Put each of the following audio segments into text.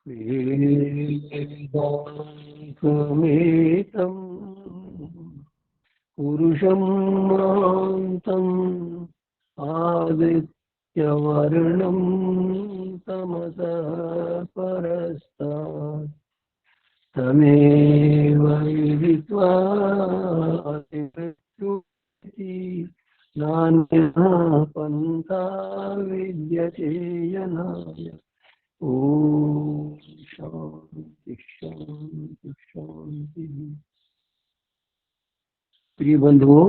वेदान्तमेतं पुरुषं महान्तम् आदित्यवर्णं तमसः परस्तात् तमेव विदित्वा अतिमृत्युमिति नान्यः पन्था विद्यते जनाय। ओम शांति शांति शांति। प्रिय बंधुओं,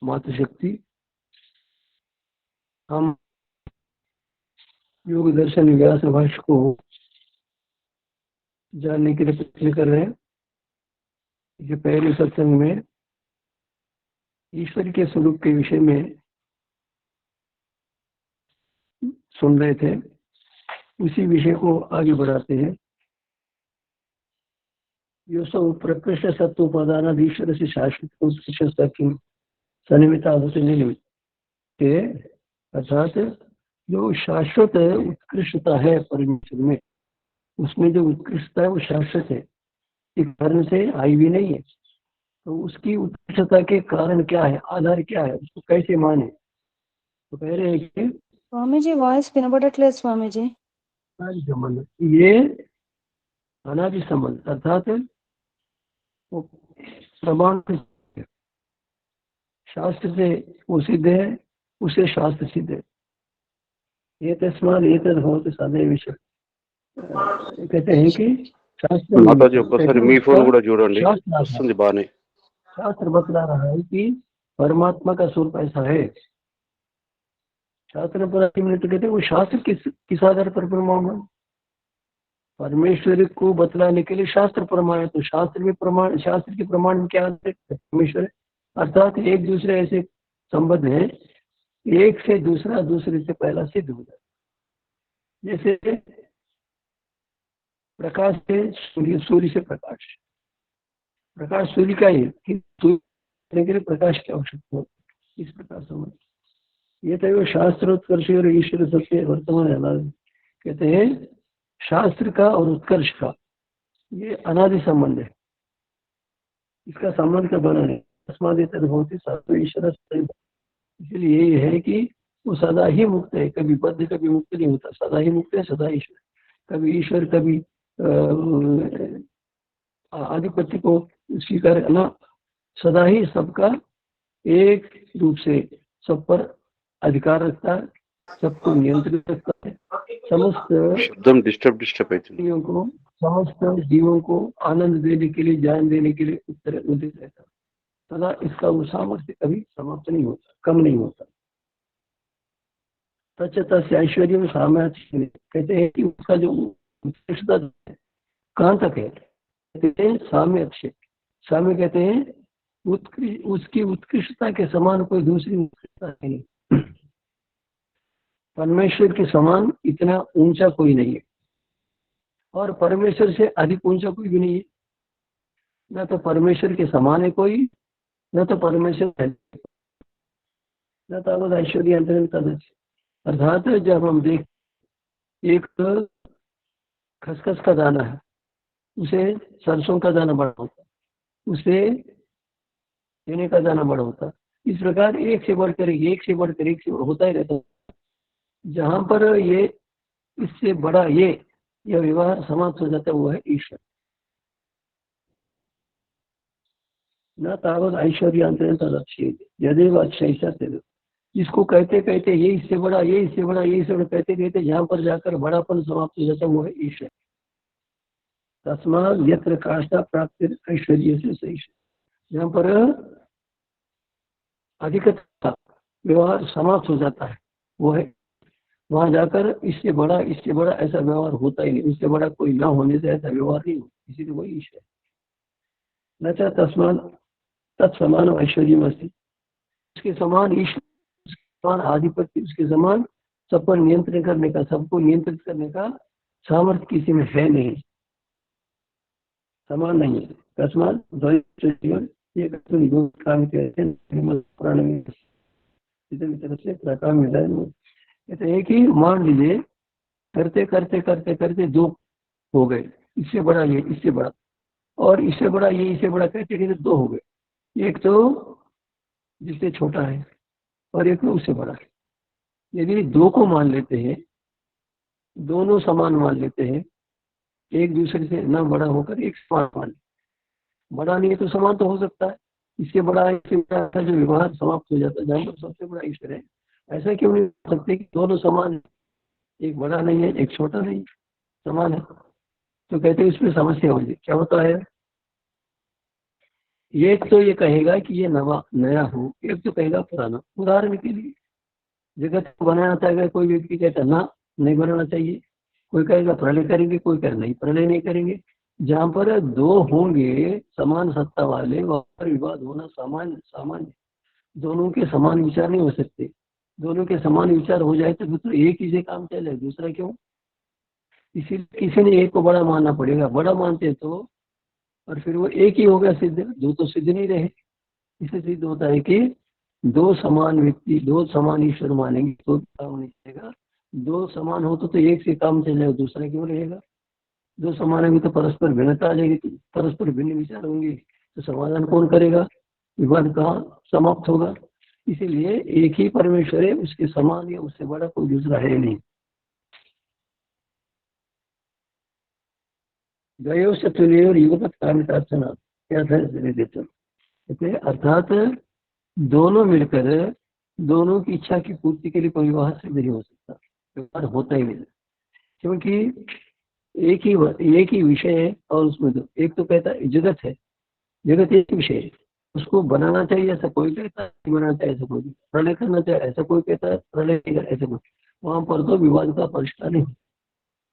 मातृशक्ति, हम योग दर्शन व्यास भाष्य को जानने के लिए प्रयत्न कर रहे हैं। इसके पहले सत्संग में ईश्वर के स्वरूप के विषय में सुन रहे थे, उसी विषय को आगे बढ़ाते हैं। यो सब प्रकृष्ट सत्व उपादान ईश्वर से शाश्वत उत्कृष्टता की सनिमिता होते निमित्त, अर्थात जो शाश्वत उत्कृष्टता है परमेश्वर में, उसमें जो उत्कृष्टता है वो शाश्वत है, इस कारण से आई भी नहीं है। तो उसकी उत्कृष्टता के कारण क्या है, आधार क्या है, उसको कैसे माने? तो कह रहे हैं कि स्वामी जी वॉइस विनबडట్లేదు स्वामी जी। अनादि संबंध, ये अनादि संबंध अर्थात वो प्रमाण शास्त्र से वो सिद्ध है, उसे शास्त्र सिद्ध है। ये तस्माद ये तद होते साधे विषय कहते हैं कि शास्त्र माताजी ఒక్కసారి మీ ఫోన్ కూడా చూడండి వస్తుంది బానే। शास्त्र बतला रहा है कि परमात्मा का स्वरूप ऐसा है। शास्त्र पर कहते हैं वो शास्त्र किस आधार पर प्रमाण है? परमेश्वर को बतलाने के लिए शास्त्र प्रमाण है। तो शास्त्र में प्रमाण, शास्त्र के प्रमाण में क्या है? परमेश्वर, अर्थात एक दूसरे ऐसे संबंध है, एक से दूसरा दूसरे से पहला सिद्ध हो जाता। जैसे प्रकाश से सूर्य, सूर्य से प्रकाश, प्रकाश सूर्य का ही के लिए प्रकाश की आवश्यकता होती है। इस प्रकार समझ, ये तो शास्त्रोत्कर्ष और ईश्वर सत्य वर्तमान अनादि कहते हैं। शास्त्र का और उत्कर्ष का ये अनादि संबंध है, इसका संबंध का बना है। अस्मादि तद्भवति सात्व ईश्वर, इसलिए ये है कि वो सदा ही मुक्त है, कभी बद्ध कभी मुक्त नहीं होता, सदा ही मुक्त है, सदा ईश्वर, कभी ईश्वर कभी आधिपत्य को स्वीकार करना, सदा ही सबका एक रूप से सब पर अधिकार रखता है, सबको नियंत्रित रखता है। समस्त जीवों को, समस्त जीवों को आनंद देने के लिए, ज्ञान देने के लिए उत्तरदायी रहता है। सदा इसका वो सामर्थ्य कभी समाप्त नहीं होता, कम नहीं होता। तच्च ऐश्वर्य में सामर्थ्य कहते हैं कि उसका जो उत्कृष्टता कहाँ तक है, कहते हैं साम्य। साम्य कहते हैं उसकी उत्कृष्टता के समान कोई दूसरी उत्कृष्टता नहीं। परमेश्वर के समान इतना ऊंचा कोई नहीं है, और परमेश्वर से अधिक ऊंचा कोई भी नहीं है। न तो परमेश्वर के समान है कोई, न तो परमेश्वर है, न तो ऐश्वर्य अंतरंग। अर्थात जब हम देख, एक खसखस का दाना है, उसे सरसों का दाना बड़ा होता, उसे चने का दाना बड़ा होता। इस प्रकार एक से बढ़कर एक से बढ़कर एक से होता ही रहता। जहां पर ये इससे बड़ा ये व्यवहार समाप्त हो जाता है, वो है ईश्वर। न तावत ऐश्वर्य अंतरंग यदि अच्छे जिसको कहते कहते ये इससे बड़ा, ये इससे बड़ा, ये इससे बड़ा कहते कहते जहां पर जाकर बड़ापन समाप्त हो जाता है, वो है ईश्वर। तस्मात् यत्र काष्ठा प्राप्ति ऐश्वर्य से सही, जहां पर अधिकता व्यवहार समाप्त हो जाता है, वो है वहां जाकर इससे बड़ा ऐसा व्यवहार होता ही नहीं। उससे बड़ा कोई ना होने से ऐसा व्यवहार नहीं होता, इसीलिए वही ईश्वर। न चाह तस्मात् तत्समान ऐश्वर्य मस्ती, उसके समान ईश्वर, समान आधिपत्य, उसके समान सब पर नियंत्रण करने का, सबको नियंत्रित करने का सामर्थ्य किसी में है नहीं, समान नहीं है। तस्मात् ये कहते हैं कि मान लीजिए करते करते करते करते दो हो गए, इससे बड़ा ये, इससे बड़ा, और इससे बड़ा ये, इससे बड़ा, कहते कहते दो हो गए। एक तो जिससे छोटा है और एक तो उससे बड़ा है। यदि दो को मान लेते हैं, दोनों समान मान लेते हैं, एक दूसरे से ना बड़ा होकर एक समान मान लेते, बड़ा नहीं है तो समान तो हो सकता है, इससे बड़ा है, इससे बड़ा है, जो व्यवहार समाप्त हो जाता है, जहाँ पर सबसे बड़ा ईश्वर है। ऐसा क्यों नहीं हो सकते कि दोनों समान है, एक बड़ा नहीं है एक छोटा नहीं, समान है? तो कहते हैं इसमें समस्या हो जाए। क्या होता है, एक तो ये कहेगा कि ये नवा नया हो, एक तो कहेगा पुराना। उदाहरण के लिए जगत को बनाना चाहेगा कोई व्यक्ति, कहता ना नहीं बनाना चाहिए, कोई कहेगा प्रलय करेंगे, कोई कहेगा नहीं प्रलय नहीं करेंगे। जहाँ पर दो होंगे समान सत्ता वाले, वहाँ पर विवाद होना सामान्य सामान्य। दोनों के समान विचार नहीं हो सकते, दोनों के समान विचार हो जाए तो एक ही से काम चले, दूसरा क्यों? इसीलिए किसी ने एक को बड़ा मानना पड़ेगा, बड़ा मानते तो और फिर वो एक ही हो गया सिद्ध, दो तो सिद्ध नहीं रहे। इससे सिद्ध होता है कि दो समान व्यक्ति, दो समान ईश्वर मानेंगे तो काम नहीं चलेगा। दो समान हो तो एक से काम चलेगा, दूसरा क्यों रहेगा? दो समान होंगे तो परस्पर भिन्नता आ जाएगी, तो परस्पर भिन्न विचार होंगे तो समाधान कौन करेगा? विवाद कहाँ समाप्त होगा? इसीलिए एक ही परमेश्वर है, उसके समान या उससे बड़ा कोई दूसरा है नहीं। गयो से तुल्य और युगपत कामितार्चना, क्या था कहते अर्थात दोनों मिलकर दोनों की इच्छा की पूर्ति के लिए कोई विवाह से नहीं हो सकता, विवाद होता ही नहीं, क्योंकि एक ही विषय है और उसमें दो। एक तो कहता है जगत है, जगत एक विषय है, उसको बनाना चाहिए ऐसा कोई कहता है, नहीं बनाना चाहिए ऐसा कोई, प्रलय करना चाहिए ऐसा कोई कहता है, प्रलय नहीं करना ऐसा कोई। वहां पर तो विवाद का परिष्कार नहीं,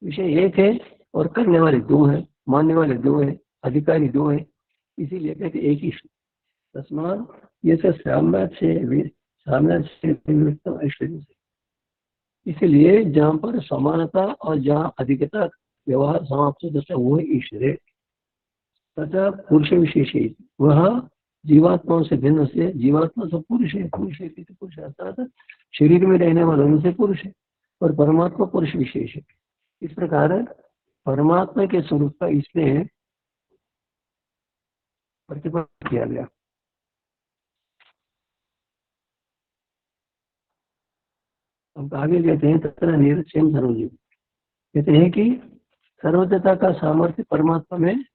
विषय एक है और करने वाले दो हैं, मानने वाले दो हैं, अधिकारी दो हैं, इसीलिए कहते एक ही। तस्मात ये साम्राज्य ऐश्वर्य से, इसलिए जहाँ पर समानता और जहाँ अधिकता व्यवहार समाप्त हो जाता है वो ईश्वर है। तथा पुरुष विशेष है, वह जीवात्माओं से भिन्न से, जीवात्मा सब पुरुष है, पुरुष है पुरुष अर्थात शरीर में रहने वालों से पुरुष है, और परमात्मा पुरुष विशेष है। इस प्रकार परमात्मा के स्वरूप का इसमें प्रतिपादन किया गया। अब आगे कहते हैं तत्र निरक्षण सर्वजीव, कहते हैं कि सर्वज्ञता का सामर्थ्य परमात्मा में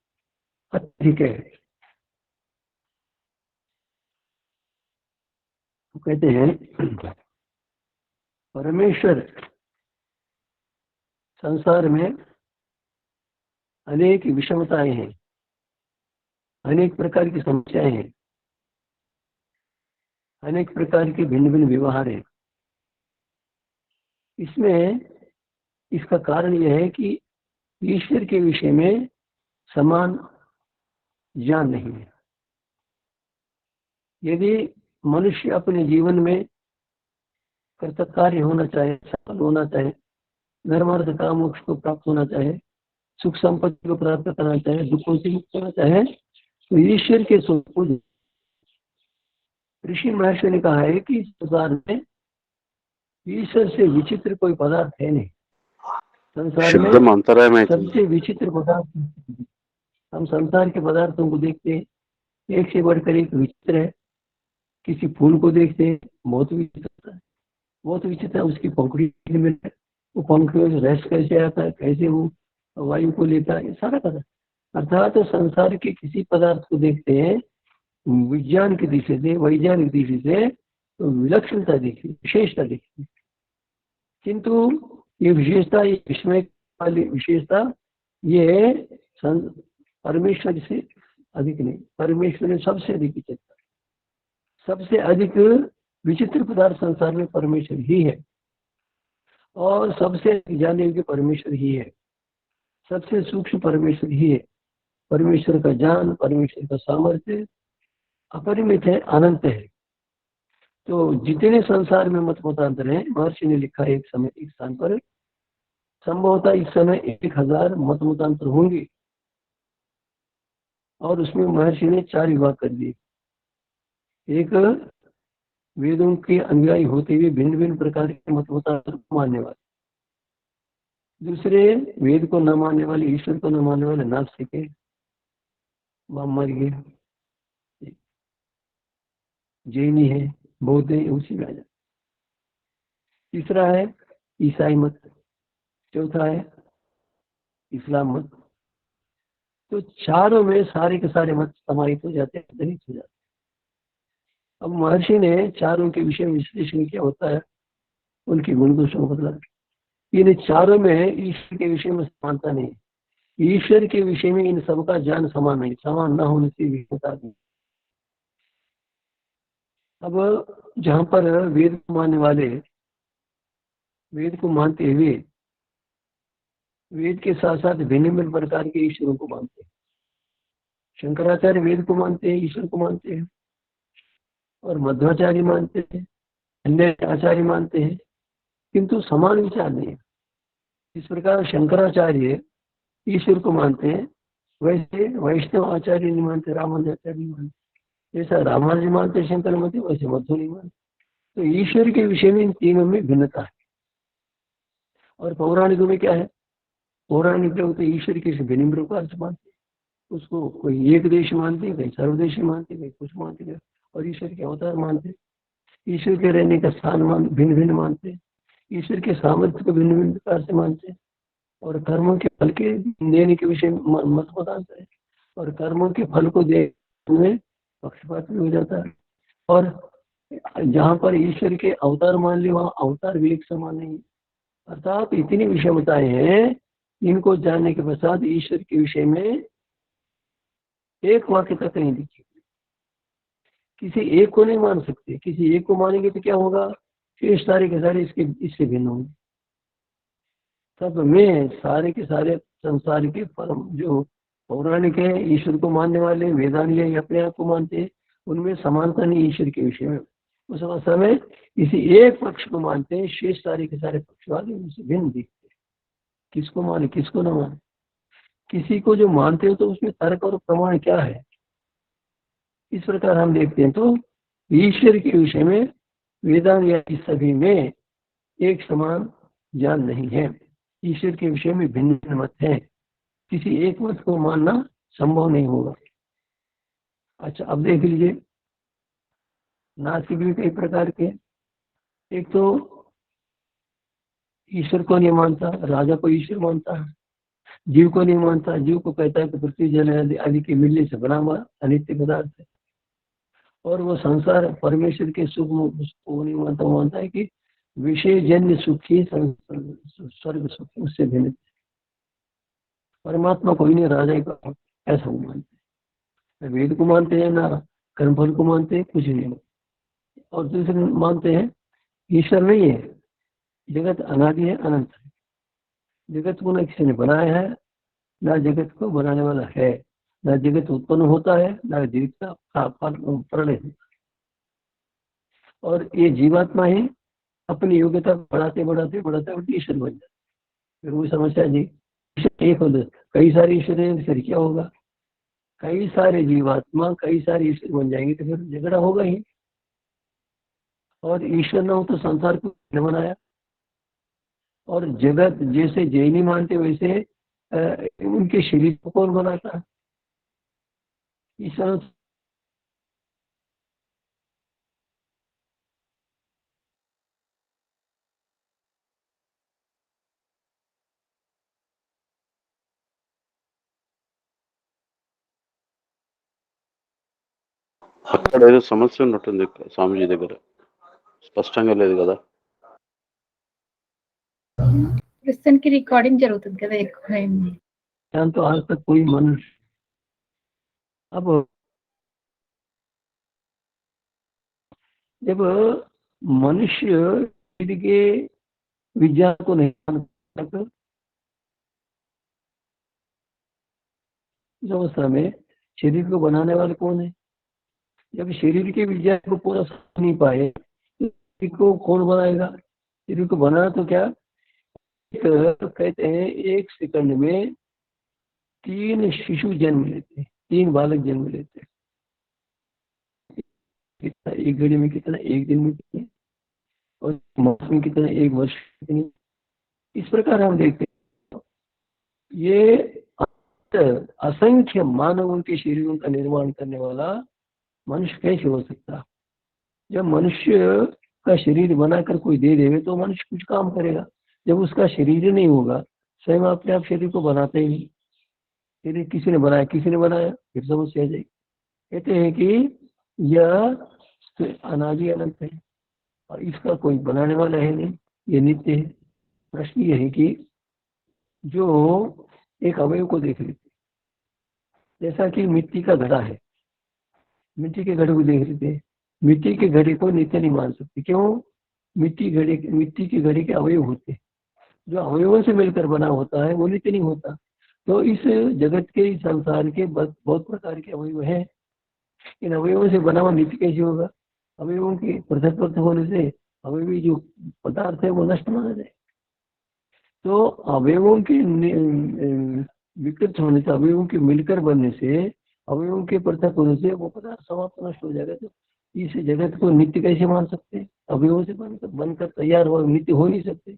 अधिक है। तो कहते हैं परमेश्वर संसार में अनेक विषमताएं हैं, अनेक प्रकार की समस्याएं हैं, अनेक प्रकार के भिन्न भिन्न व्यवहार हैं। इसमें इसका कारण यह है कि ईश्वर के विषय में समान ज्ञान नहीं है। यदि मनुष्य अपने जीवन में कर्तव्य होना चाहे, सफल होना चाहे, धर्मार्थ काम मोक्ष को प्राप्त होना चाहे, सुख संपत्ति को प्राप्त करना चाहे, दुखों से मुक्त होना चाहे, तो ईश्वर के स्वरूप को, ऋषि महर्षि ने कहा है कि संसार में ईश्वर से विचित्र कोई पदार्थ है नहीं। संसार में सबसे विचित्र पदार्थ, हम संसार के पदार्थों को देखते हैं, एक से बढ़कर एक विचित्र है। किसी फूल को देखते हैं, बहुत विचित्र है, बहुत विचित्र है, उसकी पंखुड़ी में वो पंखुड़ियों से रस कैसे आता है, कैसे वो वायु को लेता है, सारा पता। अर्थात तो संसार के किसी पदार्थ को देखते हैं विज्ञान की दृष्टि से, वैज्ञानिक दृष्टि से, तो विलक्षणता दिखती, विशेषता दिखती, किंतु ये विशेषता, ये विस्मय वाली विशेषता, ये परमेश्वर से अधिक नहीं। परमेश्वर ने सबसे अधिक विचित्र, सबसे अधिक विचित्र पदार्थ संसार में परमेश्वर ही है, और सबसे जाने योग्य परमेश्वर ही है, सबसे सूक्ष्म परमेश्वर ही है। परमेश्वर का ज्ञान, परमेश्वर का सामर्थ्य अपरिमित है, अनंत है। तो जितने संसार में मत मतांतर है, महर्षि ने लिखा एक समय एक स्थान पर, संभवतः इस समय 1000 मत मतांतर होंगे, और उसमें महर्षि ने 4 विभाग कर दिए। एक वेदों के अनुयायी होते हुए भिन्न भिन्न प्रकार के मत मतांतर को मानने वाले, दूसरे वेद को न मानने वाले, ईश्वर को न मानने वाले नास्तिक है, मर गए। जैनी है, बौद्ध है, उसी में आ जाए। तीसरा है ईसाई मत, चौथा है इस्लाम मत। तो चारों में सारे के सारे मत समाहित हो जाते हैं, दलित हो जाते हैं। अब महर्षि ने चारों के विषय में विश्लेषण किया होता है, उनके गुण दोषों को बदला। इन चारों में ईश्वर के विषय में समानता नहीं, ईश्वर के विषय में इन सबका ज्ञान समान नहीं, समान न होने से भी होता नहीं। अब जहां पर वेद को मानने वाले, वेद को मानते हुए वेद के साथ साथ भिन्न भिन्न प्रकार के ईश्वरों को मानते हैं। शंकराचार्य वेद को मानते हैं, ईश्वर को मानते हैं, और मध्वाचार्य मानते हैं, अन्य आचार्य मानते हैं, किंतु समान विचार नहीं है। इस प्रकार शंकराचार्य ईश्वर को मानते हैं, वैसे वैष्णव आचार्य नहीं मानते, रामानुजाचार्य नहीं मानते। जैसा रामानुज मानते शंकर मत, वैसे मध्व नहीं मानते। तो ईश्वर के विषय में इन तीनों में भिन्नता है। और पौराणिकों में क्या है, पौराणिक लोग तो ईश्वर के भिन्न प्रकार से मानते हैं। उसको कोई एक देश मानते हैं, कहीं सर्वदेशी मानते हैं, कहीं कुछ मानते हैं, और ईश्वर के अवतार मानते हैं। ईश्वर के रहने का स्थान भिन्न भिन्न मानते हैं, ईश्वर के सामर्थ्य को भिन्न भिन्न प्रकार से मानते हैं, और कर्मों के फल के देने के विषय में मत बताता है, और कर्मों के फल को देने में पक्षपात भी हो जाता है। और जहाँ पर ईश्वर के अवतार मान लिए, वहाँ अवतार भी एक समान नहीं है। अर्थात इतनी विषमताएं हैं, इनको जानने के पश्चात ईश्वर के विषय में एक वाक्यता कहीं लिखी, किसी एक को नहीं मान सकते। किसी एक को मानेंगे तो क्या होगा, शेष सारे के सारे इससे भिन्न होंगे। सब में सारे के सारे संसार के परम जो पौराणिक है, ईश्वर को मानने वाले वेदांती अपने आप को मानते हैं, उनमें समानता नहीं ईश्वर के विषय में। उस अवस्था में किसी एक पक्ष को मानते हैं, शेष सारे के सारे पक्ष वाले उनसे भिन्न दिखते हैं। किसको माने किसको न माने, किसी को जो मानते हो तो उसमें तर्क और प्रमाण क्या है। इस प्रकार हम देखते हैं तो ईश्वर के विषय में वेदांत या इस सभी में एक समान ज्ञान नहीं है। ईश्वर के विषय में भिन्न भिन्न मत है, किसी एक मत को मानना संभव नहीं होगा। अच्छा, अब देख लीजिए, नास्तिक भी कई प्रकार के। एक तो ईश्वर को नहीं मानता, राजा को ईश्वर मानता है। जीव को नहीं मानता, जीव को कहता है कि पृथ्वी जल आदि के मिलने से बना हुआ अनित्य पदार्थ है। और वो संसार परमेश्वर के सुख को नहीं मानता, वो मानता है कि विषय जन्य सुखी स्वर्ग सुखी उससे भिन्न। परमात्मा कोई नहीं, राजा ही को ऐसा वो मानते हैं। वेद को मानते हैं, ना कर्मफल को मानते हैं, कुछ नहीं। और दूसरे मानते हैं ईश्वर नहीं है, जगत अनादि है, अनंत है। जगत को न किसी ने बनाया है, ना जगत को बनाने वाला है, ना जगत उत्पन्न होता है, ना जीवित का प्रलय होता है। और ये जीवात्मा ही अपनी योग्यता बढ़ाते बढ़ाते बढ़ाते ईश्वर बन जाता है। फिर वो समस्या जी, एक हो कई सारे ईश्वर हैं, फिर क्या होगा। कई सारे जीवात्मा कई सारे ईश्वर बन जाएंगे तो फिर झगड़ा होगा ही। और ईश्वर न हो तो संसार को न बनाया। और जगत जैसे जैनी मानते वैसे उनके शरीर को कौन बनाता है, ईश्वर। అక్కడ ఏదో సమస్య ఉన్నట్టుంది స్వామీజీ దగ్గర, స్పష్టంగా లేదు కదా. ప్రస్తుతానికి రికార్డింగ్ జరుగుతుంది కదా, ఎక్కువ అయింది. तो आज तक कोई मनुष्य, अब जब मनुष्य के विज्ञान को नहीं मानता तो उस अवस्था में शरीर को बनाने वाले कौन है। जब शरीर के विज्ञान को पूरा समझ नहीं पाए तो शरीर को कौन बनाएगा। शरीर को बनाना तो क्या, कहते हैं एक सेकंड में 3 शिशु जन्म लेते हैं, 3 बालक जन्म लेते हैं। कितना एक घड़ी में, कितना एक दिन में, कितने, और मास में कितना, एक वर्ष कितनी। इस प्रकार हम देखते हैं ये असंख्य मानवों के शरीरों का निर्माण करने वाला मनुष्य कैसे हो सकता? जब मनुष्य का शरीर बनाकर कोई दे देवे तो मनुष्य कुछ काम करेगा। जब उसका शरीर नहीं होगा, स्वयं अपने आप शरीर को बनाते ही नहीं। शरीर किसी ने बनाया, फिर समस्या आ जाएगी। कहते हैं कि यह अनादि अनंत है और इसका कोई बनाने वाला है नहीं, ये नित्य है। प्रश्न ये है कि जो एक अवयव को देख लेते, जैसा कि मिट्टी का घड़ा है, मिट्टी के घड़े को देख लेते हैं, मिट्टी के घड़े को नित्य नहीं मान सकते। क्यों? मिट्टी के घड़े के अवयव होते हैं, जो अवयवों से मिलकर बना होता है वो नित्य नहीं होता। तो इस जगत के, इस संसार के बहुत प्रकार के अवयव हैं। इन अवयवों से बना हुआ नित्य कैसे होगा? अवयवों के पृथक होने से अवयवी जो पदार्थ है वो नष्ट माना जाए। तो अवयवों के विकृत होने से, अवयवों के मिलकर बनने से, अवयवों के पृथक होने से वो पदार्थ समाप्त नष्ट हो जाएगा। तो इस जगत को नित्य कैसे मान सकते हैं? अवयवों से बनकर तैयार हो, नित्य हो नहीं सकते।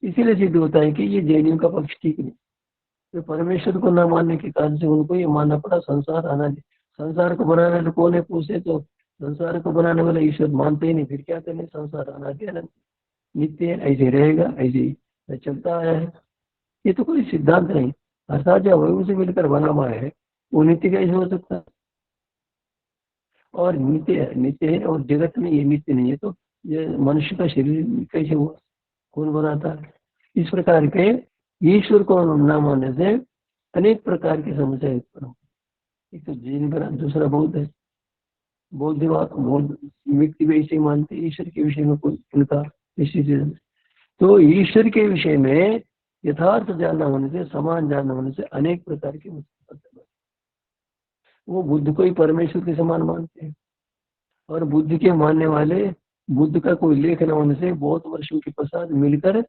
इसीलिए सिद्ध होता है कि ये जैनियों का पक्ष ठीक नहीं। तो परमेश्वर को न मानने के कारण से उनको ये मानना पड़ा संसार अनादि। संसार को बनाने वाले कौन है पूछे तो संसार को बनाने वाला ईश्वर मानते ही नहीं, फिर क्या करें? संसार अनादि अनंत नित्य है, ऐसे रहेगा, ऐसे ही चलता आया है। ये तो कोई सिद्धांत नहीं। अर्थात जो अवयव से मिलकर बना हुआ है वो नित्य कैसे हो सकता है? और नित्य है और जगत में ये नित्य नहीं है, तो ये मनुष्य का शरीर कैसे हुआ? कौन बनाता है? इस प्रकार के ईश्वर को न मानने से अनेक प्रकार की समस्या उत्पन्न हो। एक तो जैन बना, दूसरा बौद्ध है। बौद्ध व्यक्ति भी ऐसे मानते ईश्वर के विषय में कोई उनका निश्चित। तो ईश्वर के विषय में यथार्थ जानना होने से, समान जानना होने से अनेक प्रकार के वो बुद्ध को ही परमेश्वर के समान मानते हैं। और बुद्ध के मानने वाले, बुद्ध का कोई लेख न होने से बहुत वर्षों के पश्चात मिलकर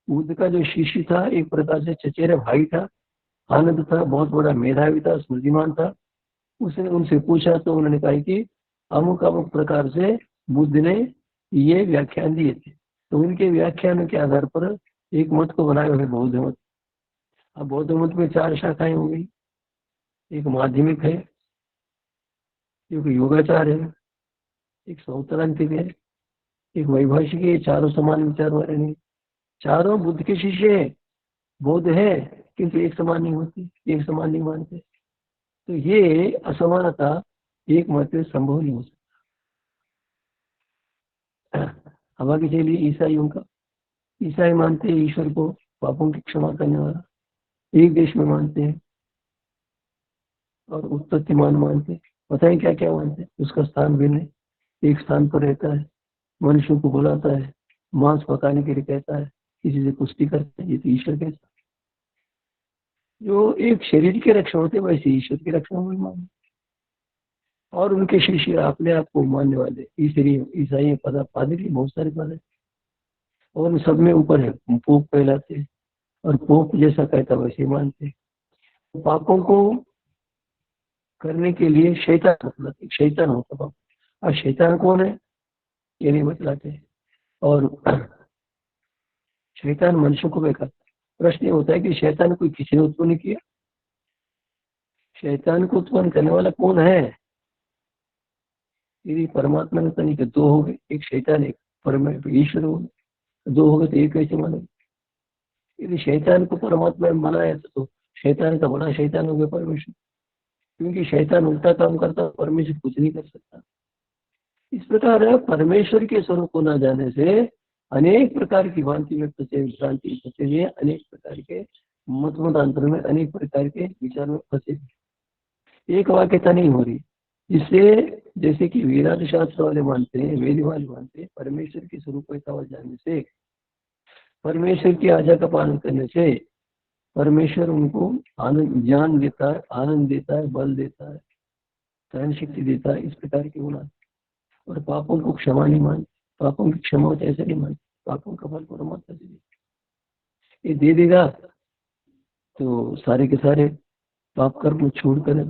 बुद्ध का जो शिष्य था, एक प्रकार से चचेरा भाई था, आनंद था, बहुत बड़ा मेधावी था, स्मृतिमान था। उसने उनसे पूछा तो उन्होंने कहा कि अमुक अमुक प्रकार से बुद्ध ने ये व्याख्यान दिए थे। तो उनके व्याख्यानों के आधार पर एक मत को बनाया है बौद्ध मत। अब बौद्ध मत में 4 शाखाएं हो गई। एक माध्यमिक है, एक योगाचार है, एक सौतरांतिक है, एक वैभाषिक है। चारों समान विचार वाले नहीं, चारों बुद्ध के शिष्य है, बौद्ध है, किंतु एक समान नहीं होती, एक समान नहीं मानते। तो ये असमानता एक मत में संभव नहीं हो सकता। अब आगे चलिए ईसाइयों का। ईसाई मानते हैं ईश्वर को पापों की क्षमा करने वाला, एक देश में मानते हैं और उत्पत्तिमान मानते हैं। पता है क्या क्या मानते हैं? उसका स्थान भिन्न है, एक स्थान पर रहता है, मनुष्यों को बुलाता है, मांस पकाने के लिए कहता है, किसी से कुश्ती करता है। ये तो ईश्वर कहता है। जो एक शरीर के रक्षण होते वैसे ईश्वर के रक्षण भी मानते। और उनके शिष्य अपने आप को मानने वाले ईसाई पादरी बहुत सारे पद है और उन सब में ऊपर है पोप कहलाते हैं और पोप जैसा कहता वैसे मानते हैं। पापों को करने के लिए शैतान होता पाप। और शैतान कौन है ये नहीं बतलाते। और शैतान मनुष्यों को बेकार। प्रश्न ये होता है कि शैतान को किसी ने उत्पन्न किया? शैतान को उत्पन्न करने वाला कौन है? यदि परमात्मा ने तनिक 2 हो गए, एक शैतान एक परमेश्वर ईश्वर हो गए, 2 हो गए तो एक कैसे माने? यदि शैतान को परमात्मा ने बनाया तो शैतान का बड़ा शैतान हो गया परमेश्वर, क्योंकि शैतान उल्टा काम करता, परमेश्वर कुछ नहीं कर सकता। इस प्रकार परमेश्वर के स्वरूप को न जाने से अनेक प्रकार की भांति में फंसे, भ्रांति फंसे हुए, अनेक प्रकार के मतमतांतर में, अनेक प्रकार के विचार में फंसे। एक वाक्यता नहीं हो रही। इससे जैसे कि वेदांत शास्त्र वाले मानते हैं, वेद वाले मानते हैं, परमेश्वर के स्वरूप को यथावत जानने से, परमेश्वर की आज्ञा का पालन करने से परमेश्वर उनको आनंद, ज्ञान देता है, आनंद देता है, बल देता है, सहन शक्ति देता है। इस प्रकार के गुण। और पापों को क्षमा नहीं मानते, पापों की क्षमा ऐसे नहीं मानते, पापों का फल परमात्मा से ये दे देगा तो सारे के सारे पाप कर्म छोड़कर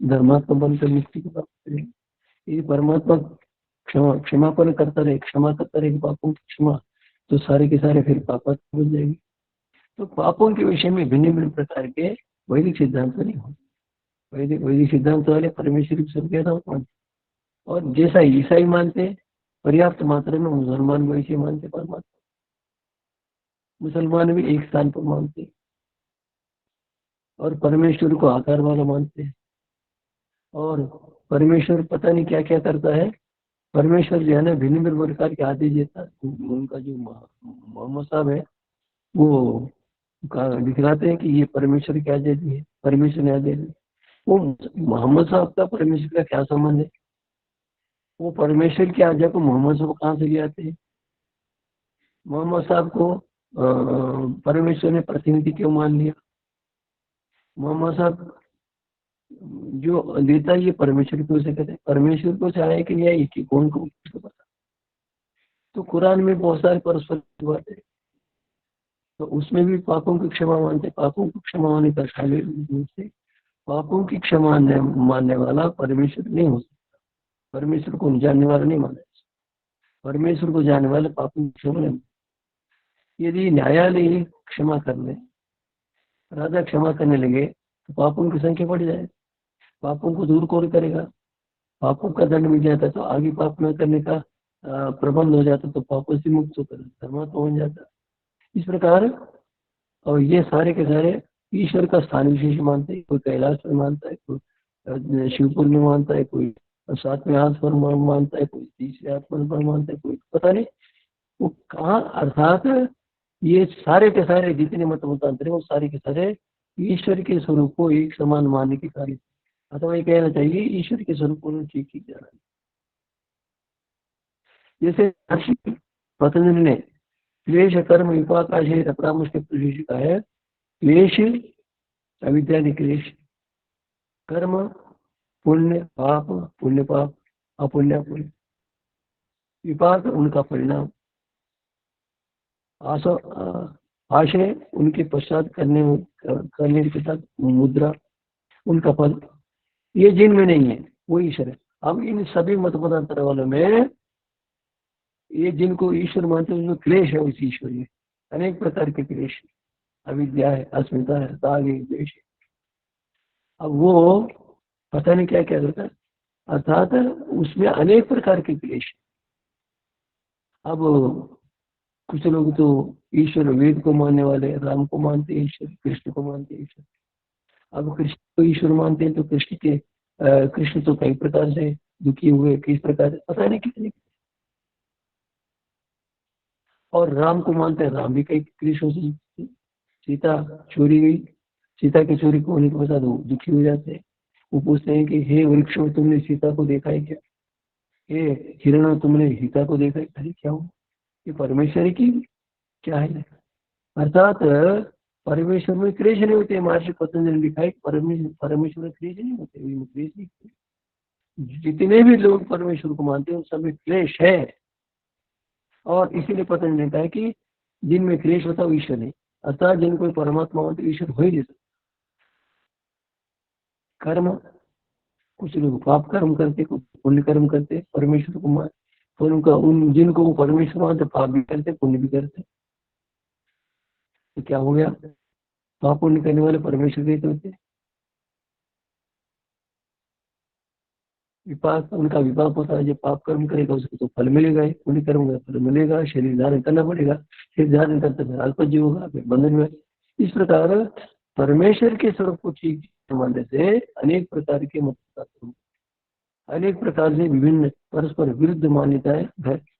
धर्मात्मा बनकर मुक्ति को प्राप्त करेंगे। ये परमात्मा क्षमापन करता रहे, क्षमा करता रहे पापों की क्षमा, तो सारे के सारे फिर पापात्मा बन जाएंगे। तो पापों के विषय में भिन्न भिन्न प्रकार के वैदिक सिद्धांत नहीं होते। वैदिक सिद्धांत वाले परमेश्वर की सर्वज्ञता मानते, और जैसा ईसाई मानते पर्याप्त मात्रा में मुसलमान वैसे मानते परमात्मा। मुसलमान भी एक स्थान पर मानते और परमेश्वर को आकार वाला मानते हैं, और परमेश्वर पता नहीं क्या क्या करता है। परमेश्वर जो है ना भिन्न भिन्न प्रकार के आदेश देता है। उनका जो मोहम्मद साहब है वो दिखलाते हैं कि ये परमेश्वर की आदेश है, परमेश्वर ने आदेश दी। वो मोहम्मद साहब का परमेश्वर का क्या संबंध है? वो परमेश्वर की आज्ञा को मोहम्मद साहब कहाँ से ले आते हैं? मोहम्मद साहब को परमेश्वर ने प्रतिनिधि क्यों मान लिया? मोहम्मद साहब जो देता है ये परमेश्वर को से कहते हैं। परमेश्वर को से आया कि नहीं आया कि कौन को पता। तो कुरान में बहुत सारे परस्पर बातें, तो उसमें भी पापों की क्षमा मानते। पापों की क्षमा होने का खाली रूप से पापों की क्षमा मानने वाला परमेश्वर नहीं हो सकता। परमेश्वर को जानने वाला नहीं माना। परमेश्वर को जानने वाले पापों की क्षमा नहीं। यदि न्यायालय क्षमा कर ले, राजा क्षमा करने लगे तो पापों की संख्या बढ़ जाए। पापों को दूर कौन करेगा? पापों का दंड मिल जाता तो आगे पाप न करने का प्रबंध हो जाता, तो पापों से मुक्त होकर धर्मात्मा बन जाता। इस प्रकार और ये सारे के सारे ईश्वर का स्थान विशेष मानते हैं। कोई कैलाश पर मानता है, कोई शिवपुर में मानता है, कोई सातवें हाथ पर मानता है, कोई तीसरे हाथ पर मानता है, कोई पता नहीं वो कहाँ। अर्थात ये सारे के सारे जितने मत मतांतर है वो सारे के सारे ईश्वर के स्वरूप को एक समान मानने के कार्य। अथवा ये कहना चाहिए ईश्वर के स्वरूप को ठीक ठीक जाना। जैसे पतंजलि ने क्लेश कर्म विपाक आशय परामर्श के प्रदेश का है। क्लेश अविद्यादि क्लेश, कर्म पुण्य पाप, पुण्य पाप, अपुण्य अपुण्य, विपाक उनका परिणाम, आशय उनके पश्चात करने के साथ मुद्रा उनका फल। ये जिनमें नहीं है वो ईश्वर है। अब इन सभी मत मतांतर वालों में ये जिनको ईश्वर मानते हैं उसमें क्लेश है, उस ईश्वर में अनेक प्रकार के क्लेश, अविद्या है, अस्मिता है, राग है, द्वेष है। अब वो पता नहीं क्या क्या होता है, अर्थात उसमें अनेक प्रकार के क्लेश। अब कुछ लोग तो ईश्वर वेद को मानने वाले राम को मानते हैं ईश्वर, कृष्ण को मानते हैं ईश्वर। अब कृष्ण को ईश्वर मानते हैं तो कृष्ण तो कई प्रकार से दुखी हुए, किस प्रकार से पता नहीं कितने। और राम को मानते हैं, राम भी कई कृष्ण से, सीता चोरी गई, सीता की चोरी को होने के बाद वो दुखी हो जाते हैं। वो पूछते हैं कि हे वृक्षों तुमने सीता को देखा है क्या? हे हिरण तुमने सीता को देखा है? अरे क्या हो, ये परमेश्वर की क्या है? अर्थात परमेश्वर में क्लेश नहीं होते। महर्षि पतंजलि ने लिखा है परमेश्वर में क्लेश नहीं होते, क्लेश नहीं। जितने भी लोग परमेश्वर को मानते हैं उन सब में क्लेश है। और इसीलिए पतंजलि ने कहा है कि जिनमें क्लेश होता है वो ईश्वर नहीं। अर्थात जिनको परमात्मा मानते ईश्वर हो ही नहीं सकता। कर्म, कुछ लोग पाप कर्म करते, कुछ पुण्य कर्म करते, परमेश्वर को मान, और उन जिनको वो परमेश्वर मानते पाप भी करते पुण्य भी करते। तो क्या हो गया? पाप पुण्य करने वाले परमेश्वर के होते। विपाक, उनका विपाक होता है। जब पाप कर्म करेगा उसको तो फल मिलेगा ही, पुण्य कर्म का फल मिलेगा, शरीर धारण करना पड़ेगा, शरीर धारण करते फिर अल्पज्य होगा, फिर बंधन में। इस प्रकार परमेश्वर के स्वरूप को ठीक मानने से अनेक प्रकार के मत, अनेक प्रकार से विभिन्न परस्पर विरुद्ध मान्यताएं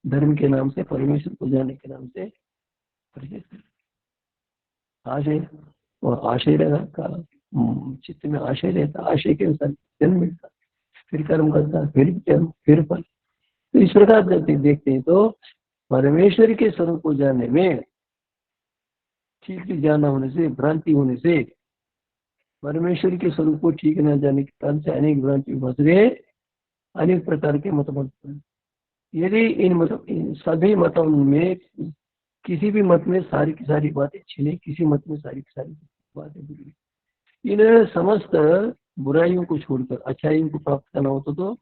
धर्म के नाम से, परमेश्वर को जानने के नाम से आशय, और आशय का चित्त में आशय रहता, आशय के अनुसार जन्म मिलता, फिर कर्म करता, फिर जन्म, फिर फल। तो इस प्रकार देखते हैं तो परमेश्वर के स्वरूप को जानने में ठीक ठीक जानना होने से, भ्रांति होने से, परमेश्वर के स्वरूप को ठीक न जानने के कारण से अनेक भ्रांति फंस गए, अनेक प्रकार के मत। यदि इन सभी मतों में किसी भी मत में सारी की सारी बातें अच्छी नहीं, किसी मत में सारी की सारी बातें बुरी, इन समस्त बुराइयों को छोड़कर अच्छाइयों को प्राप्त करना होता तो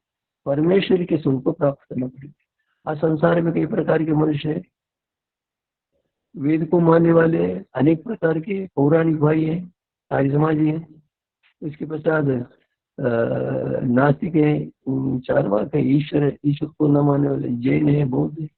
परमेश्वर के स्वरूप को प्राप्त करना पड़ेगा। आज संसार में कई प्रकार के मनुष्य है, वेद को मानने वाले अनेक प्रकार के पौराणिक भाई हैं, आर्य समाजी हैं। इसके पश्चात नास्तिक है, चारवाक है, ईश्वर को न मानने वाले जैन है, बौद्ध है।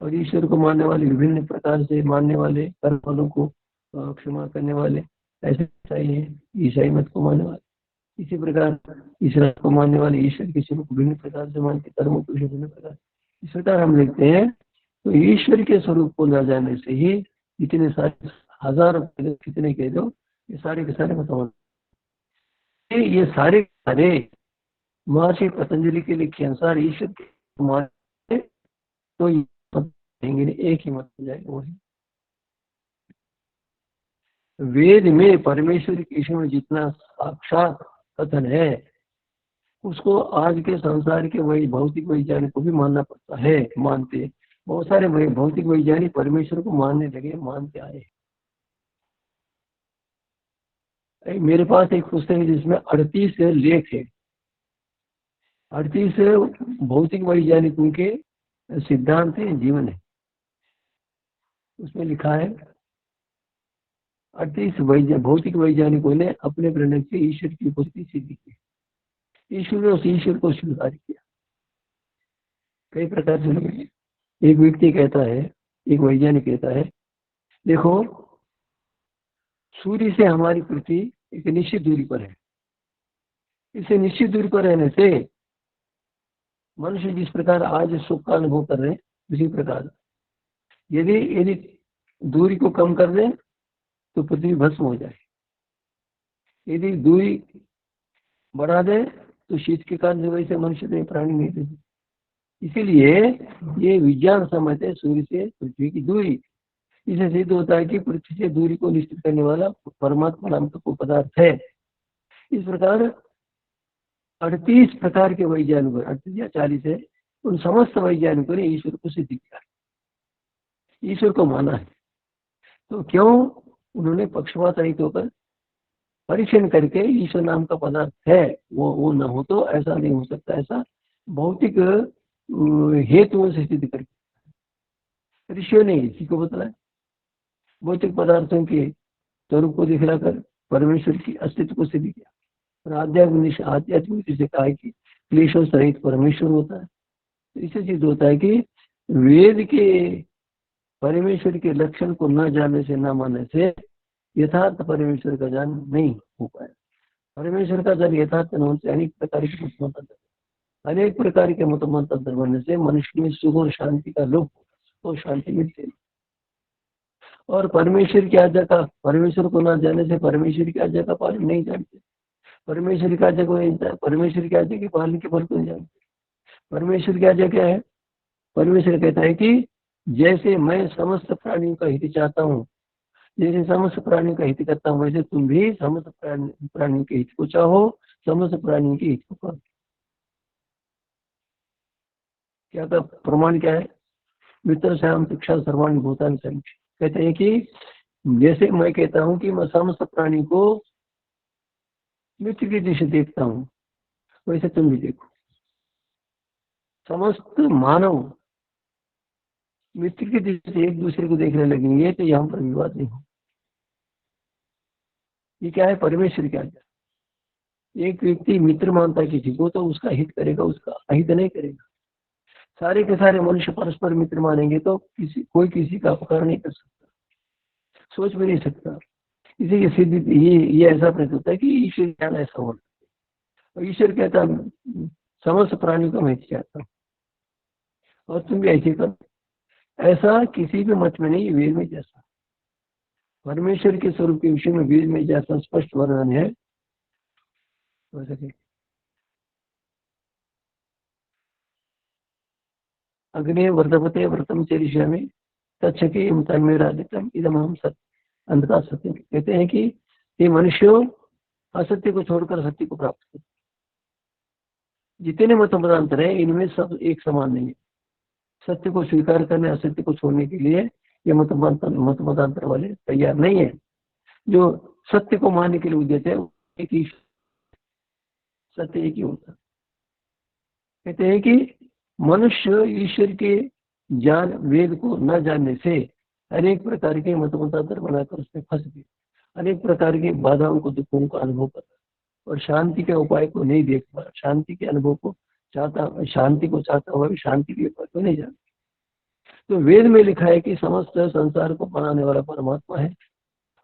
और ईश्वर को मानने वाले विभिन्न प्रकार से मानने वाले, कर्म फलों को क्षमा करने वाले ऐसे ईसाई है, ईसाई मत को मानने वाले। इसी प्रकार ईश्वर को मानने वाले ईश्वर के स्वरूप विभिन्न प्रकार से मानते, कर्मों को विभिन्न प्रकार। इस प्रकार हम देखते हैं तो ईश्वर के स्वरूप को न जाने से ही इतने सारे हजारों कितने कह दो, ये सारे के सारे मत, ये सारे सारे महर्षि पतंजलि के लिखे अनुसार ईश्वर के माने तो एक ही मत हो जाएगा। वही वेद में परमेश्वर के विषय में जितना साक्षात कथन है उसको आज के संसार के वही भौतिक वैज्ञानिक को भी मानना पड़ता है, मानते। बहुत सारे भौतिक वैज्ञानिक परमेश्वर को मानने लगे, मानते आए। मेरे पास एक पुस्तक है जिसमें 38 लेख है, 38 भौतिक वैज्ञानिकों के सिद्धांत है, जीवन है। उसमें लिखा है 38 भौतिक वैज्ञानिकों ने अपने प्रणय से ईश्वर की उपस्थिति सिद्ध की, ईश्वर ने उस ईश्वर को स्वीकार किया। कई प्रकार से एक व्यक्ति कहता है, एक वैज्ञानिक कहता है, देखो सूर्य से हमारी पृथ्वी एक निश्चित दूरी पर है। इसे निश्चित दूरी पर रहने से मनुष्य जिस प्रकार आज सुख का अनुभव कर रहे हैं उसी प्रकार यदि दूरी को कम कर दें तो पृथ्वी भस्म हो जाए, यदि दूरी बढ़ा दें तो शीत के कारण वैसे मनुष्य में प्राणी नहीं रहते। इसीलिए ये विज्ञान समझते हैं सूर्य से पृथ्वी की दूरी। इसे सिद्ध होता है कि पृथ्वी से दूरी को निश्चित करने वाला परमात्मा नाम का कोई पदार्थ है। इस प्रकार 38 प्रकार के वैज्ञानिकों, 38 या 40 है, उन समस्त वैज्ञानिकों ने ईश्वर को सिद्ध किया, ईश्वर को माना है। तो क्यों उन्होंने पक्षपात रहित होकर परीक्षण करके ईश्वर नाम का पदार्थ है वो न हो तो ऐसा नहीं हो सकता, ऐसा भौतिक हेतुओं से सिद्ध करके ऋषियों ने इसी को बताया। भौतिक पदार्थों के स्वरूप को दिखलाकर परमेश्वर की अस्तित्व को सिद्ध किया। और आध्यात्मिक से कहा है कि क्लेशों सहित परमेश्वर होता है। तो इससे सिद्ध होता है कि वेद के परमेश्वर के लक्षण को न जानने से, न मानने से यथार्थ परमेश्वर का ज्ञान नहीं हो पाया। परमेश्वर का ज्ञान यथार्थ न होने से अनेक प्रकार के मतमतांतर बनने से मनुष्य में सुख और शांति का लोप तो शांति मिलती है। और परमेश्वर की आज्ञा का, परमेश्वर को न जानने से परमेश्वर की आज्ञा का पालन नहीं जानते, परमेश्वर की आज्ञा को नहीं जानते, परमेश्वर की आज्ञा के पालन के फल को नहीं जानते। परमेश्वर की आज्ञा क्या है? परमेश्वर कहता है कि जैसे मैं समस्त प्राणियों का हित चाहता हूँ, जैसे समस्त प्राणियों का हित करता हूँ, वैसे तुम भी समस्त प्राणियों के हित को चाहो, समस्त प्राणियों के हित को पाओ। क्या का प्रमाण क्या है? मित्र श्याम शिक्षा सर्वाणी भूतान समीक्ष। कहते हैं कि जैसे मैं कहता हूँ कि मैं समस्त प्राणी को मित्र की दृष्टि से देखता हूँ, वैसे तुम भी देखो। समस्त मानव मित्र की दृष्टि से एक दूसरे को देखने लगेंगे तो यहाँ पर विवाद नहीं हो। ये क्या है? परमेश्वर की आज्ञा। एक व्यक्ति मित्र मानता है किसी को तो उसका हित करेगा, उसका अहित नहीं करेगा। सारे के सारे मनुष्य परस्पर मित्र मानेंगे तो कोई किसी का अपकार नहीं कर सकता, सोच भी नहीं सकता। इसी सिद्ध ये ऐसा प्रतीत होता है कि ईश्वर ज्ञान ऐसा होना। और ईश्वर कहता समस्त प्राणियों का मैं चाहता हूँ और तुम भी ऐसे कर। ऐसा किसी भी मत में नहीं, वेद में जैसा परमेश्वर के स्वरूप के विषय में वेद में जैसा स्पष्ट वर्णन है वैसे अग्नि वर्धपते व्रतम चरिष्यामि तच्छके तन्मे राधितम इदम हम सत्य अंधका सत्य। कहते हैं कि ये मनुष्यों असत्य को छोड़कर सत्य को प्राप्त करते। जितने मतमतांतर है इनमें सब एक समान नहीं है। सत्य को स्वीकार करने, असत्य को छोड़ने के लिए ये मतमतांतर वाले तैयार नहीं है। जो सत्य को मानने के लिए उद्यत है एक ही सत्य, एक ही होता। कहते हैं कि मनुष्य ईश्वर के ज्ञान वेद को न जानने से अनेक प्रकार के मतमतांतर बनाकर उसमें फंस गए, अनेक प्रकार की बाधाओं को, दुखों का अनुभव कर और शांति के उपाय को नहीं देख पा, शांति के अनुभव को चाहता, शांति को चाहता हुआ भी शांति के उपाय को नहीं जानता। तो वेद में लिखा है कि समस्त संसार को बनाने वाला परमात्मा है,